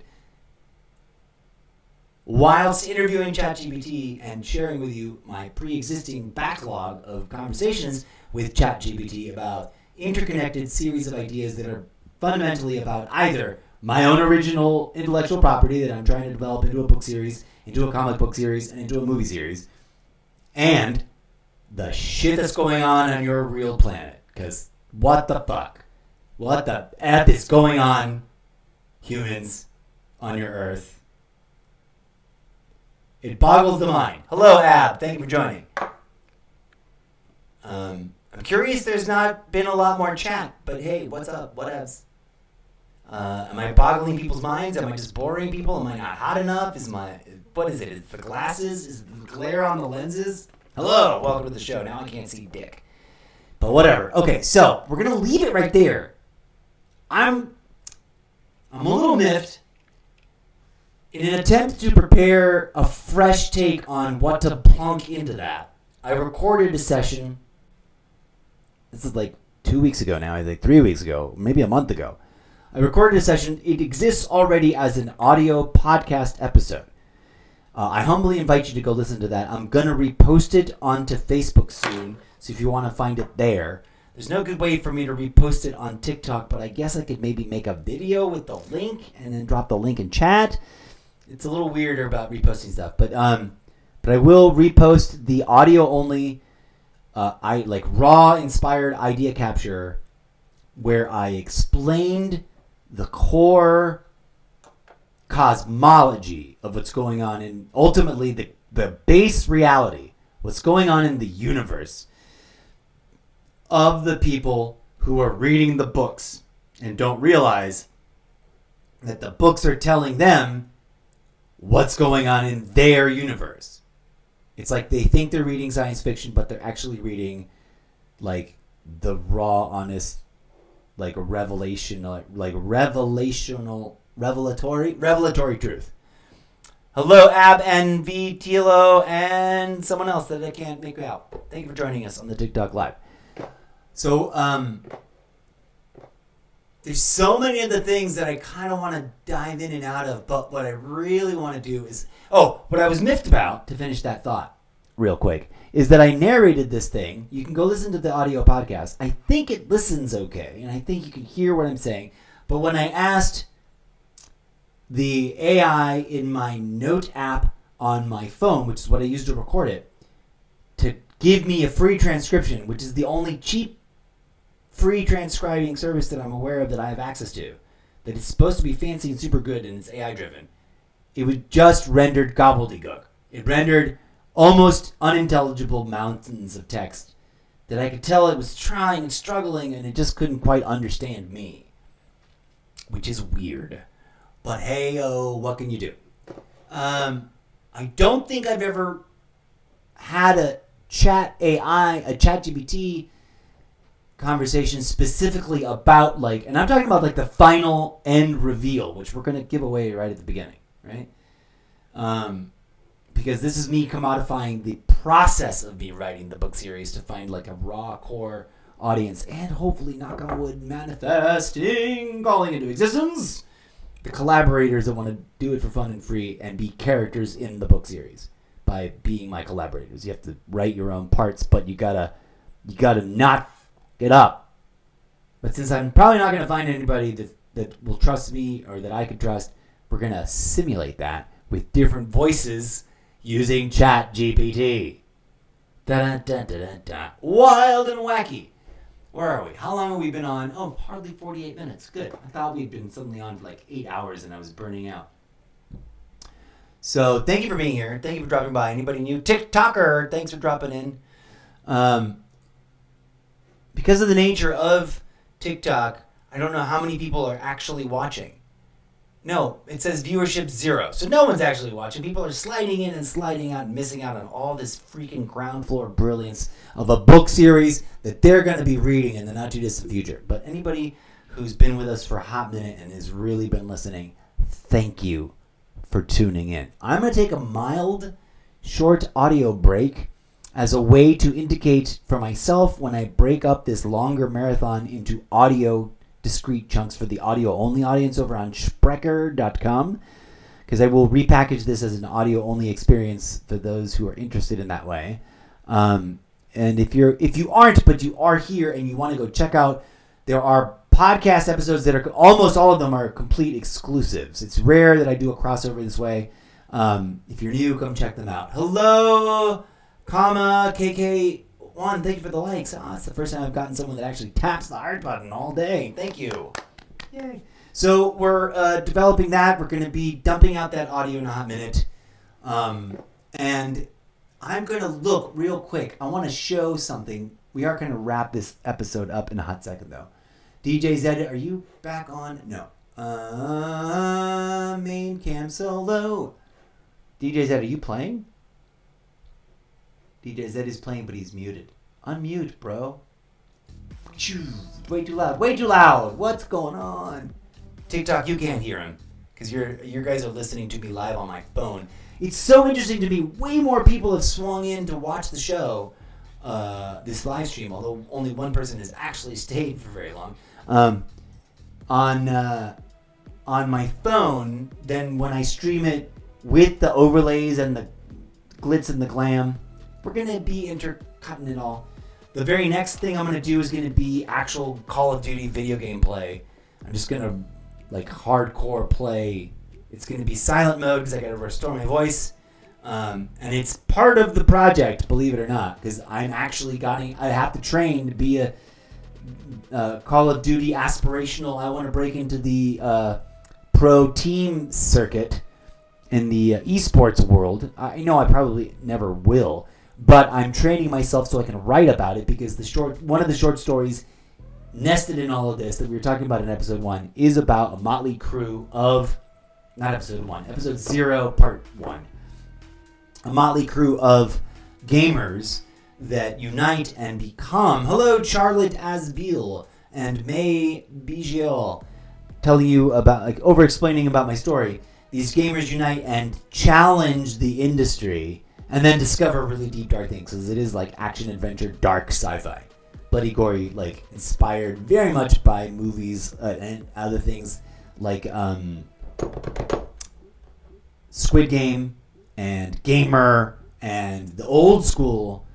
whilst interviewing ChatGPT and sharing with you my pre-existing backlog of conversations with ChatGPT about interconnected series of ideas that are fundamentally about either my own original intellectual property that I'm trying to develop into a book series, into a comic book series, and into a movie series, and the shit that's going on your real planet. Because what the fuck? What the F is going on, humans, on your Earth? It boggles the mind. Hello, Ab. Thank you for joining. I'm curious there's not been a lot more chat, but hey, what's up? Whatevs. Am I boggling people's minds? Am I just boring people? Am I not hot enough? What is it? Is it the glasses? Is it the glare on the lenses? Hello, welcome to the show. Now I can't see dick. But whatever. Okay, so we're gonna leave it right there. I'm a little miffed. In an attempt to prepare a fresh take on what to plunk into that, I recorded a session. This is like 2 weeks ago now, I think 3 weeks ago, maybe a month ago. I recorded a session. It exists already as an audio podcast episode. I humbly invite you to go listen to that. I'm going to repost it onto Facebook soon, so if you want to find it there. There's no good way for me to repost it on TikTok, but I guess I could maybe make a video with the link and then drop the link in chat. It's a little weirder about reposting stuff, but I will repost the audio only, raw inspired idea capture, where I explained the core cosmology of what's going on, and ultimately the base reality, what's going on in the universe of the people who are reading the books and don't realize that the books are telling them what's going on in their universe. It's like they think they're reading science fiction, but they're actually reading like the raw, honest, like revelatory truth. Hello, Ab and V Tilo and someone else that I can't make out. Thank you for joining us on the TikTok Live. So, there's so many of the things that I kind of want to dive in and out of, but what I really want to do is... what I was miffed about, to finish that thought real quick, is that I narrated this thing. You can go listen to the audio podcast. I think it listens okay, and I think you can hear what I'm saying. But when I asked the AI in my note app on my phone, which is what I use to record it, to give me a free transcription, which is the only cheap free transcribing service that I'm aware of that I have access to, that is supposed to be fancy and super good and it's AI driven, it was just rendered gobbledygook. It rendered almost unintelligible mountains of text that I could tell it was trying and struggling, and it just couldn't quite understand me, which is weird. But hey-oh, what can you do? I don't think I've ever had a chat GPT conversation specifically about, like, and I'm talking about like the final end reveal, which we're going to give away right at the beginning, right? Because this is me commodifying the process of me writing the book series to find like a raw core audience, and hopefully, knock on wood, manifesting, calling into existence the collaborators that want to do it for fun and free and be characters in the book series by being my collaborators. You have to write your own parts, but you gotta not get up. But since I'm probably not gonna find anybody that will trust me or that I could trust, we're gonna simulate that with different voices using Chat GPT. Wild and wacky. Where are we? How long have we been on? Oh, hardly 48 minutes. Good. I thought we'd been suddenly on for like 8 hours and I was burning out. So thank you for being here. Thank you for dropping by. Anybody new? TikToker, thanks for dropping in. Because of the nature of TikTok, I don't know how many people are actually watching. No, it says viewership 0. So no one's actually watching. People are sliding in and sliding out and missing out on all this freaking ground floor brilliance of a book series that they're going to be reading in the not too distant future. But anybody who's been with us for a hot minute and has really been listening, thank you for tuning in. I'm going to take a mild, short audio break as a way to indicate for myself when I break up this longer marathon into audio discrete chunks for the audio-only audience over on Sprecher.com, because I will repackage this as an audio-only experience for those who are interested in that way. And And if you aren't, but you are here and you want to go check out, there are podcast episodes that are almost all of them are complete exclusives. It's rare that I do a crossover this way. If you're new, come check them out. Hello, KK1. Thank you for the likes. It's the first time I've gotten someone that actually taps the heart button all day. Thank you. Yay. So we're developing that. We're going to be dumping out that audio in a hot minute. And I'm going to look real quick. I want to show something. We are going to wrap this episode up in a hot second, though. DJ Zed, are you back on? No. Main cam solo. DJ Zed, are you playing? DJ Zed is playing, but he's muted. Unmute, bro. Way too loud. Way too loud. What's going on? TikTok, you can't hear him because you guys are listening to me live on my phone. It's so interesting to me. Way more people have swung in to watch the show, this live stream, although only one person has actually stayed for very long, on my phone than when I stream it with the overlays and the glitz and the glam. We're going to be intercutting it all. The very next thing I'm going to do is going to be actual Call of Duty video game play. I'm just going to hardcore play. It's going to be silent mode because I got to restore my voice. And it's part of the project, believe it or not, because I have to train to be a Call of Duty aspirational. I want to break into the pro team circuit in the esports world. I know I probably never will, but I'm training myself so I can write about it because one of the short stories nested in all of this that we were talking about in episode 1 is about a motley crew of, not episode 1, episode 0, part 1. A motley crew of gamers that unite and become, hello Charlotte Asbil and May Bigiol, telling you about, over-explaining about my story. These gamers unite and challenge the industry and then discover really deep, dark things, because it is action-adventure, dark sci-fi. Bloody gory, inspired very much by movies and other things like Squid Game and Gamer and the old school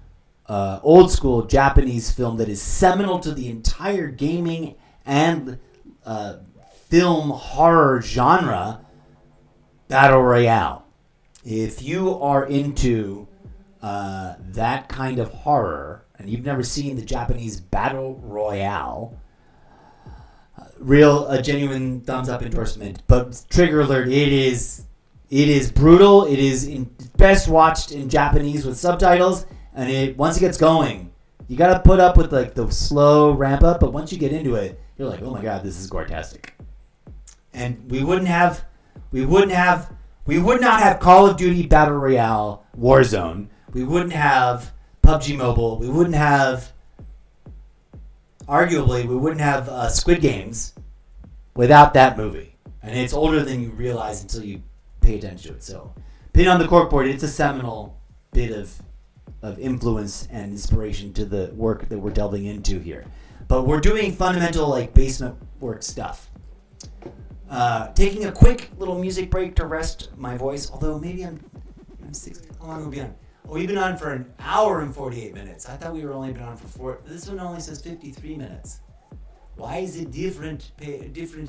Japanese film that is seminal to the entire gaming and film horror genre, Battle Royale. If you are into that kind of horror and you've never seen the Japanese Battle Royale, a genuine thumbs up endorsement. But trigger alert, it is brutal. It is best watched in Japanese with subtitles, and once it gets going, you gotta put up with the slow ramp up. But once you get into it, you're like, oh my god, this is gortastic. And we would not have Call of Duty Battle Royale Warzone. We wouldn't have PUBG Mobile. We wouldn't have Squid Games without that movie. And it's older than you realize until you pay attention to it. So, pin on the corkboard, it's a seminal bit of influence and inspiration to the work that we're delving into here. But we're doing fundamental basement work stuff. Taking a quick little music break to rest my voice, although maybe I'm 6. How long have we been on? Oh, we've been on for an hour and 48 minutes. I thought we were only been on for 4. This one only says 53 minutes. Why is it different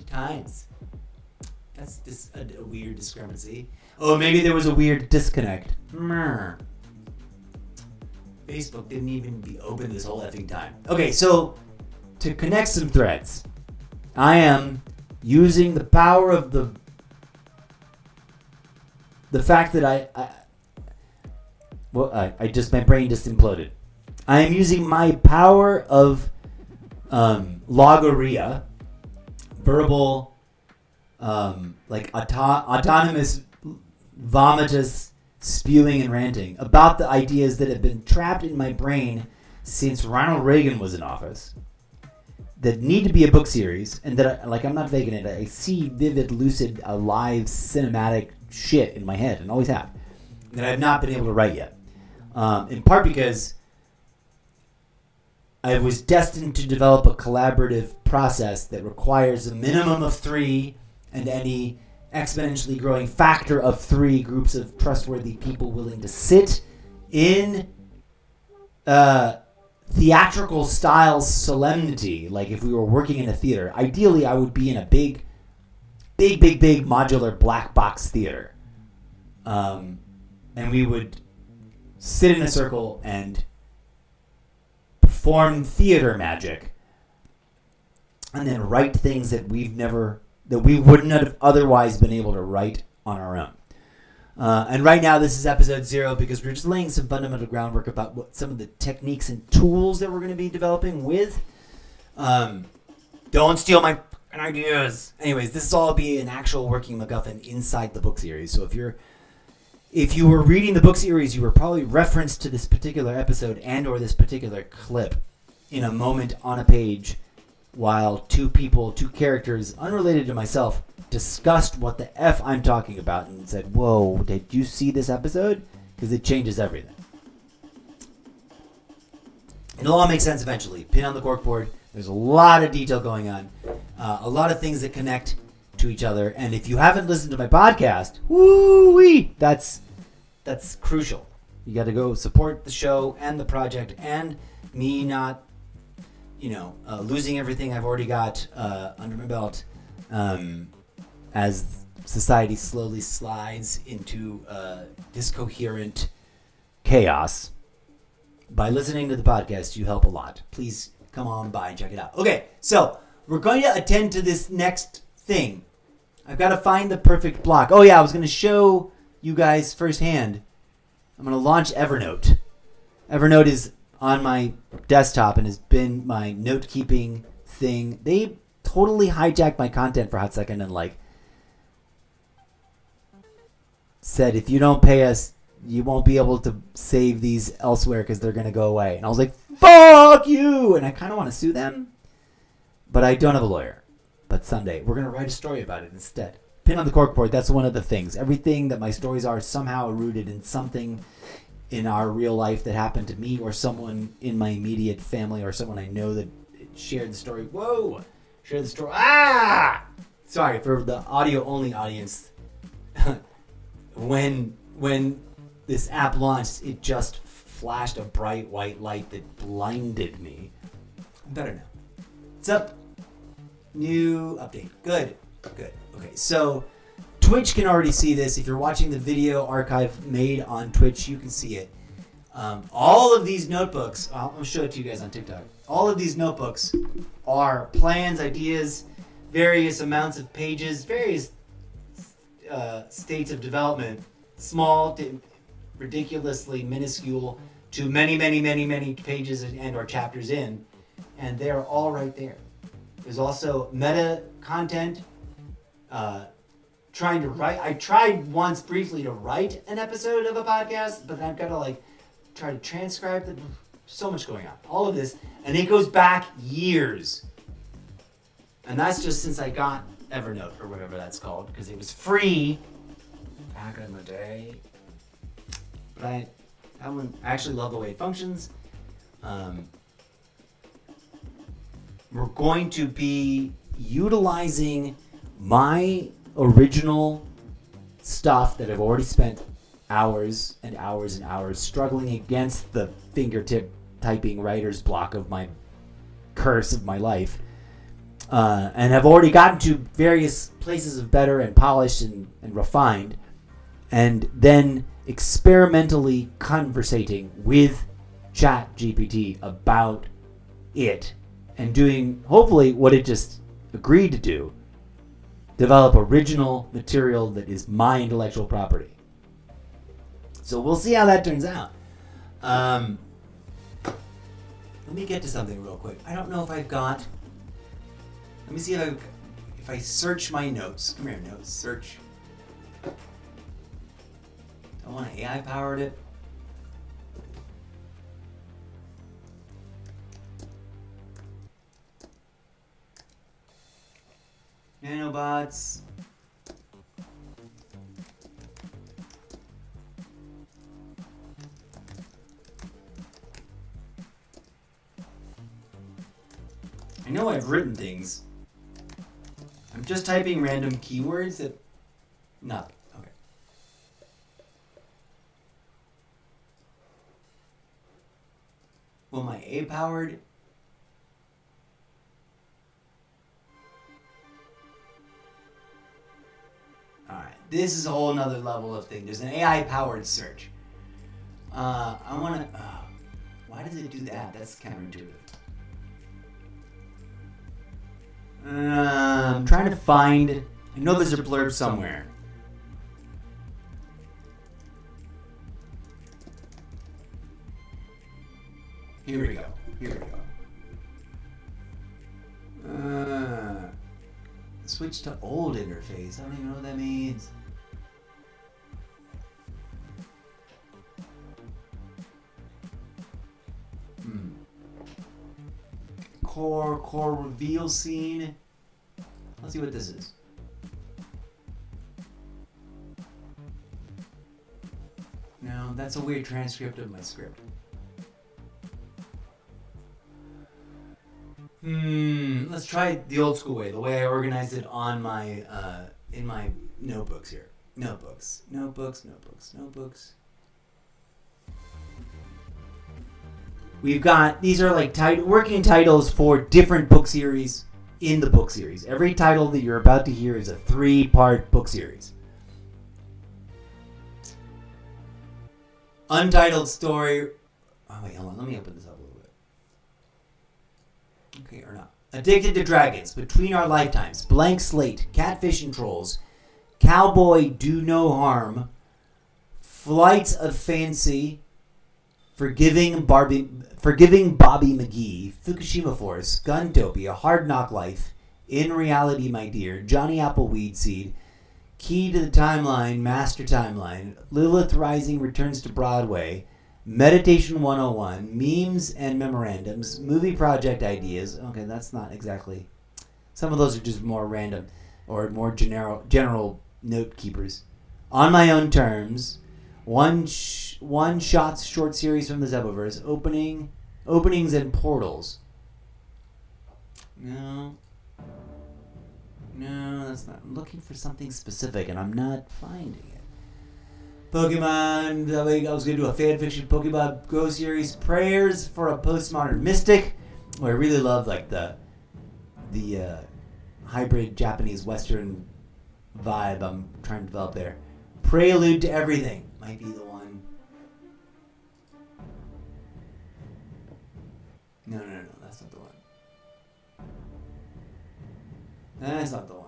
times? That's just a weird discrepancy. Oh, maybe there was a weird disconnect. Facebook didn't even be open this whole effing time. Okay, so to connect some threads, I am using the power of the fact that my brain just imploded. I am using my power of logoria, verbal, autonomous, vomitous spewing and ranting about the ideas that have been trapped in my brain since Ronald Reagan was in office, that need to be a book series, and that I'm not faking it. I see vivid, lucid, alive, cinematic shit in my head, and always have, that I've not been able to write yet. In part because I was destined to develop a collaborative process that requires a minimum of 3 and any exponentially growing factor of 3 groups of trustworthy people willing to sit in theatrical style solemnity, like if we were working in a theater, ideally I would be in a big modular black box theater. And we would sit in a circle and perform theater magic and then write things that we wouldn't have otherwise been able to write on our own. And right now, this is episode 0 because we're just laying some fundamental groundwork about what some of the techniques and tools that we're going to be developing with. Don't steal my ideas. Anyways, this is all be an actual working MacGuffin inside the book series. So if you were reading the book series, you were probably referenced to this particular episode and or this particular clip in a moment on a page while two characters unrelated to myself discussed what the F I'm talking about and said, whoa, did you see this episode? Because it changes everything. It'll all make sense eventually. Pin on the corkboard. There's a lot of detail going on. A lot of things that connect to each other. And if you haven't listened to my podcast, woo-wee, that's crucial. You got to go support the show and the project and me not, losing everything I've already got under my belt. As society slowly slides into discoherent chaos. By listening to the podcast, you help a lot. Please come on by and check it out. Okay, so we're going to attend to this next thing. I've got to find the perfect block. Oh yeah, I was going to show you guys firsthand. I'm going to launch Evernote. Evernote is on my desktop and has been my note-keeping thing. They totally hijacked my content for a hot second and said, if you don't pay us, you won't be able to save these elsewhere because they're going to go away. And I was like, fuck you! And I kind of want to sue them, but I don't have a lawyer. But someday, we're going to write a story about it instead. Pin on the corkboard, that's one of the things. Everything that my stories are somehow rooted in something in our real life that happened to me or someone in my immediate family or someone I know that shared the story. Whoa! Shared the story. Ah! Sorry, for the audio-only audience. When this app launched, it just flashed a bright white light that blinded me. I'm better now. What's up? New update. Good. Okay, so Twitch can already see this. If you're watching the video archive made on Twitch, you can see it. All of these notebooks, I'll show it to you guys on TikTok. All of these notebooks are plans, ideas, various amounts of pages, various states of development, small to ridiculously minuscule to many pages and or chapters in, and they're all right there. There's also meta content. Trying to write. I tried once briefly to write an episode of a podcast, but then I've got to try to transcribe the. So much going on. All of this, and it goes back years. And that's just since I got Evernote or whatever that's called, because it was free back in the day. But I actually love the way it functions. We're going to be utilizing my original stuff that I've already spent hours and hours and hours struggling against the fingertip typing writer's block of my curse of my life. And have already gotten to various places of better and polished and refined, and then experimentally conversating with ChatGPT about it and doing hopefully what it just agreed to do, develop original material that is my intellectual property. So we'll see how that turns out. Let me get to something real quick. I don't know if I've got... Let me see if I search my notes. Come here, notes. Search. I want to AI powered it. Nanobots. I know I've written things. I'm just typing random keywords that... Nothing. Okay. Well, my A-powered... Alright, this is a whole nother level of thing. There's an AI-powered search. I want to... why does it do that? That's counterintuitive. I'm trying to find... I know there's a blurb somewhere. Here we go. Switch to old interface. I don't even know what that means. Core reveal scene. Let's see what this is. No, that's a weird transcript of my script. Let's try the old school way, the way I organized it on my in my notebooks here. Notebooks. We've got, these are like working titles for different book series in the book series. Every title that you're about to hear is a 3-part book series. Untitled story. Oh wait, hold on. Let me open this up a little bit. Okay, or not. Addicted to Dragons, Between Our Lifetimes, Blank Slate, Catfish and Trolls, Cowboy Do No Harm, Flights of Fancy, Forgiving Bobby McGee, Fukushima Force, Guntopia, Hard Knock Life, In Reality My Dear, Johnny Appleweed Seed, Key to the Timeline, Master Timeline, Lilith Rising Returns to Broadway, Meditation 101, Memes and Memorandums, Movie Project Ideas. Okay, that's not exactly... Some of those are just more random or more general note keepers. On My Own Terms, One Shots short series from the Zeppoverse, Openings and Portals. No, that's not... I'm looking for something specific and I'm not finding it. Pokemon, I was going to do a fanfiction Pokemon Go series, Prayers for a Postmodern Mystic. Oh, I really love like the hybrid Japanese Western vibe I'm trying to develop there. Prelude to Everything might be the one. No, that's not the one. That's not the one.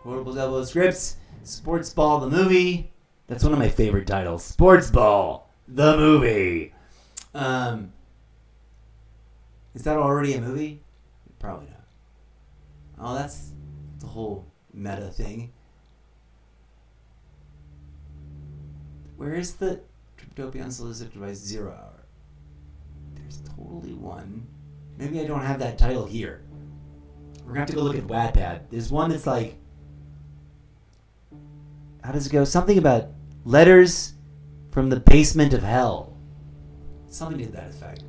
Quotable Double Scripts, Sports Ball the Movie. That's one of my favorite titles. Sports Ball the Movie. Is that already a movie? Probably not. Oh, that's the whole meta thing. Where is the Triptopia Unsolicited Device 0 Hour? There's totally one. Maybe I don't have that title here. We're going to have to go look at Wattpad. There's one that's like... How does it go? Something about letters from the basement of hell. Something to that effect.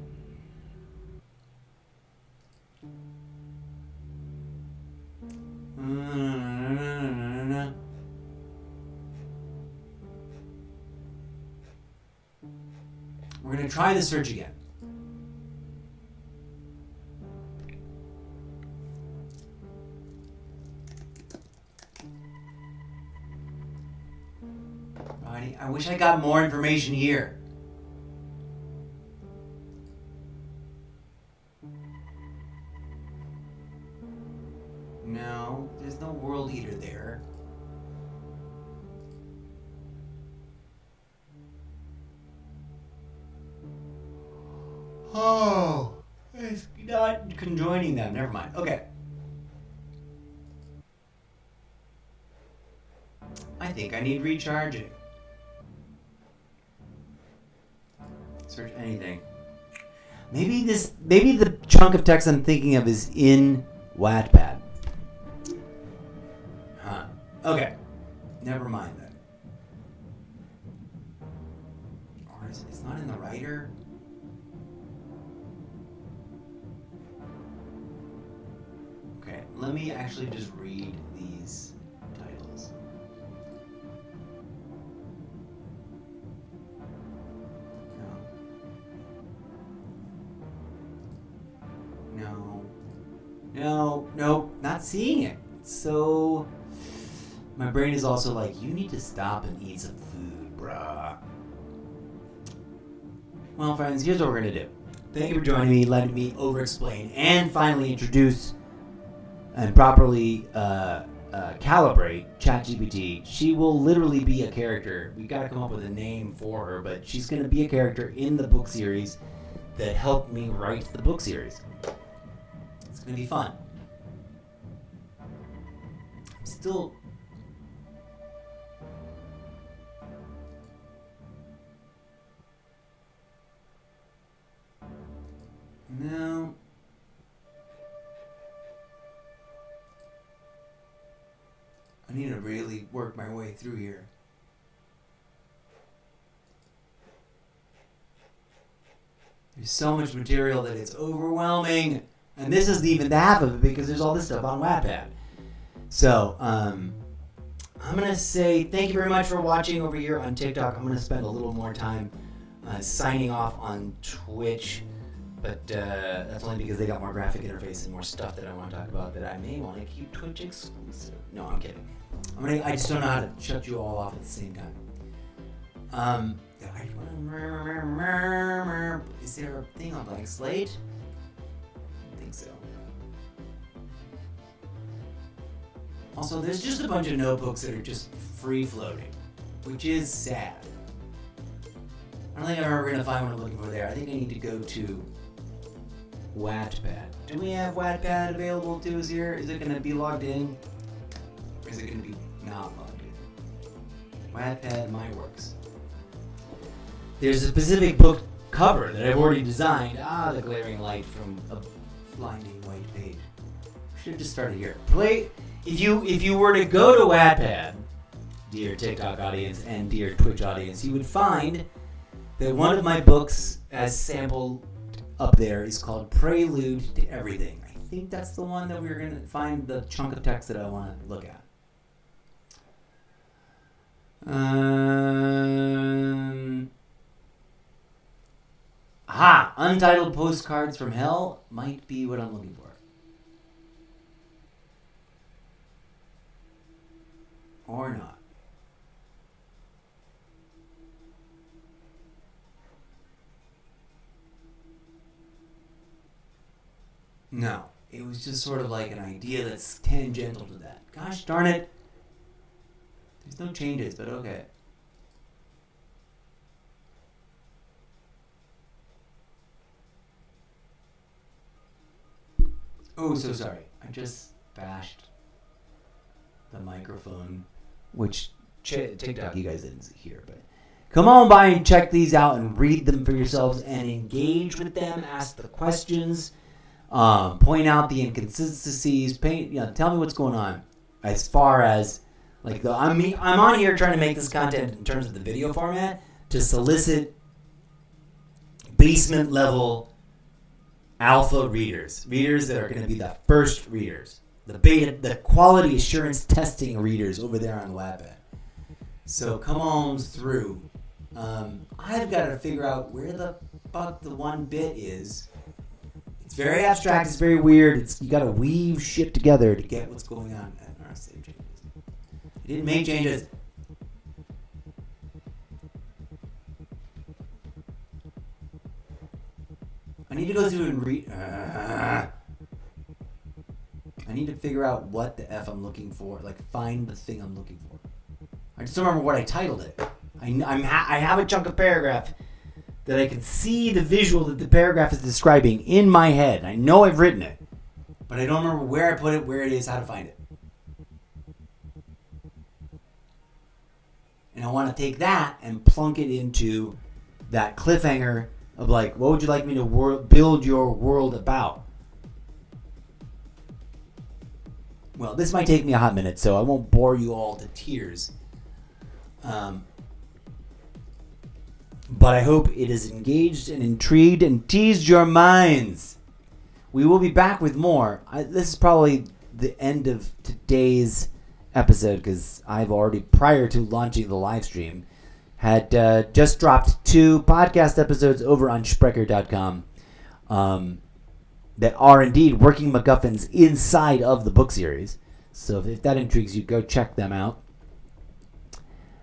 We're going to try the search again. I wish I got more information here. No, there's no World Eater there. Oh, it's not conjoining them. Never mind. Okay. I think I need recharging. Search anything. Maybe the chunk of text I'm thinking of is in Wattpad. Huh. Okay. Never mind then. Or is it's not in the writer? Okay, let me actually just read these titles. No. No, nope, not seeing it. So my brain is also like, you need to stop and eat some food, bruh. Well, friends, here's what we're going to do. Thank you for joining me, letting me over-explain, and finally introduce and properly calibrate ChatGPT. She will literally be a character. We've got to come up with a name for her, but she's going to be a character in the book series that helped me write the book series. It's going to be fun. I'm still... No. I need to really work my way through here. There's so much material that it's overwhelming. And this isn't even the half of it because there's all this stuff on Wattpad. So, I'm going to say thank you very much for watching over here on TikTok. I'm going to spend a little more time signing off on Twitch. But that's only because they got more graphic interface and more stuff that I want to talk about that I may want to keep Twitch exclusive. No, I'm kidding. I just don't know how to shut you all off at the same time. Is there a thing on blank slate? I think so. Also, there's just a bunch of notebooks that are just free floating, which is sad. I don't think I'm ever going to find what I'm looking for there. I think I need to go to Wattpad. Do we have Wattpad available to us here? Is it going to be logged in? Or is it going to be not logged in? Wattpad, my works. There's a specific book cover that I've already designed. The glaring light from a blinding white page. Should have just started here. If you were to go to Wattpad, dear TikTok audience and dear Twitch audience, you would find that one of my books as sample up there is called Prelude to Everything. I think that's the one that we're going to find the chunk of text that I want to look at. Untitled Postcards from Hell might be what I'm looking for. Or not. No, it was just sort of like an idea that's tangential to that. Gosh darn it. There's no changes, but okay. Oh, so sorry. I just bashed the microphone, which TikTok you guys didn't hear, but come on by and check these out and read them for yourselves and engage with them, ask the questions. Point out the inconsistencies. Tell me what's going on. As far as I'm on here trying to make this content in terms of the video format to solicit basement level alpha readers that are going to be the first readers, the quality assurance testing readers over there on Wattpad. So come on through. I've got to figure out where the fuck the one bit is. It's very abstract. It's very weird. You got to weave shit together to get what's going on. I saved changes. I didn't make changes. I need to go through and read. I need to figure out what the F I'm looking for. Find the thing I'm looking for. I just don't remember what I titled it. I have a chunk of paragraph that I can see the visual that the paragraph is describing in my head. I know I've written it, but I don't remember where I put it, where it is, how to find it. And I want to take that and plunk it into that cliffhanger of what would you like me to build your world about? Well, this might take me a hot minute, so I won't bore you all to tears. But I hope it has engaged and intrigued and teased your minds. We will be back with more. This is probably the end of today's episode because I've already, prior to launching the live stream, had just dropped 2 podcast episodes over on Sprecher.com. that are indeed working MacGuffins inside of the book series. So if that intrigues you, go check them out.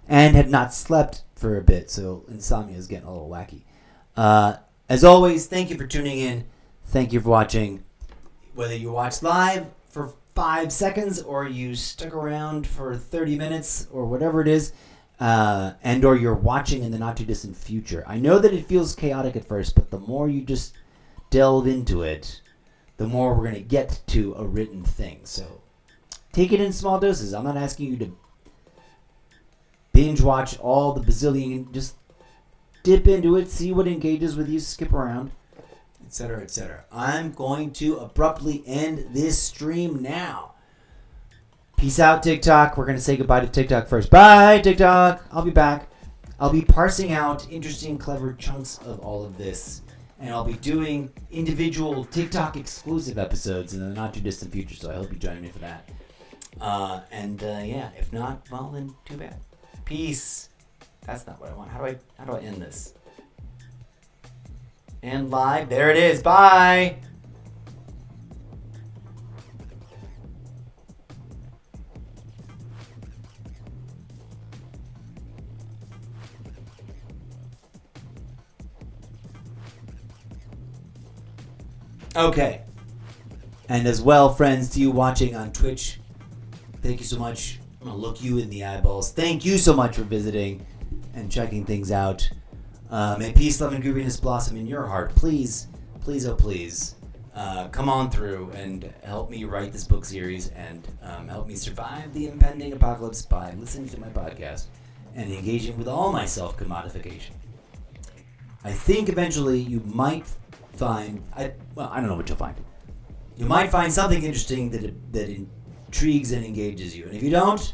And have not slept for a bit, so insomnia is getting a little wacky. As always, thank you for tuning in. Thank you for watching. Whether you watched live for 5 seconds or you stuck around for 30 minutes or whatever it is, and or you're watching in the not too distant future. I know that it feels chaotic at first, but the more you just delve into it, the more we're going to get to a written thing. So take it in small doses. I'm not asking you to binge watch all the bazillion. Just dip into it, see what engages with you, skip around, etc., etc. I'm going to abruptly end this stream now. Peace out, TikTok. We're going to say goodbye to TikTok first. Bye, TikTok. I'll be back. I'll be parsing out interesting, clever chunks of all of this. And I'll be doing individual TikTok exclusive episodes in the not too distant future. So I hope you join me for that. Yeah, if not, well, then too bad. Peace. That's not what I want. How do I end this? End live. There it is. Bye. Okay. And as well, friends, to you watching on Twitch, thank you so much. I'm going to look you in the eyeballs. Thank you so much for visiting and checking things out. May peace, love, and grooviness blossom in your heart. Please, please, oh please, come on through and help me write this book series and help me survive the impending apocalypse by listening to my podcast and engaging with all my self-commodification. I think eventually you might find, I don't know what you'll find. You might find something interesting that intrigues and engages you. And if you don't,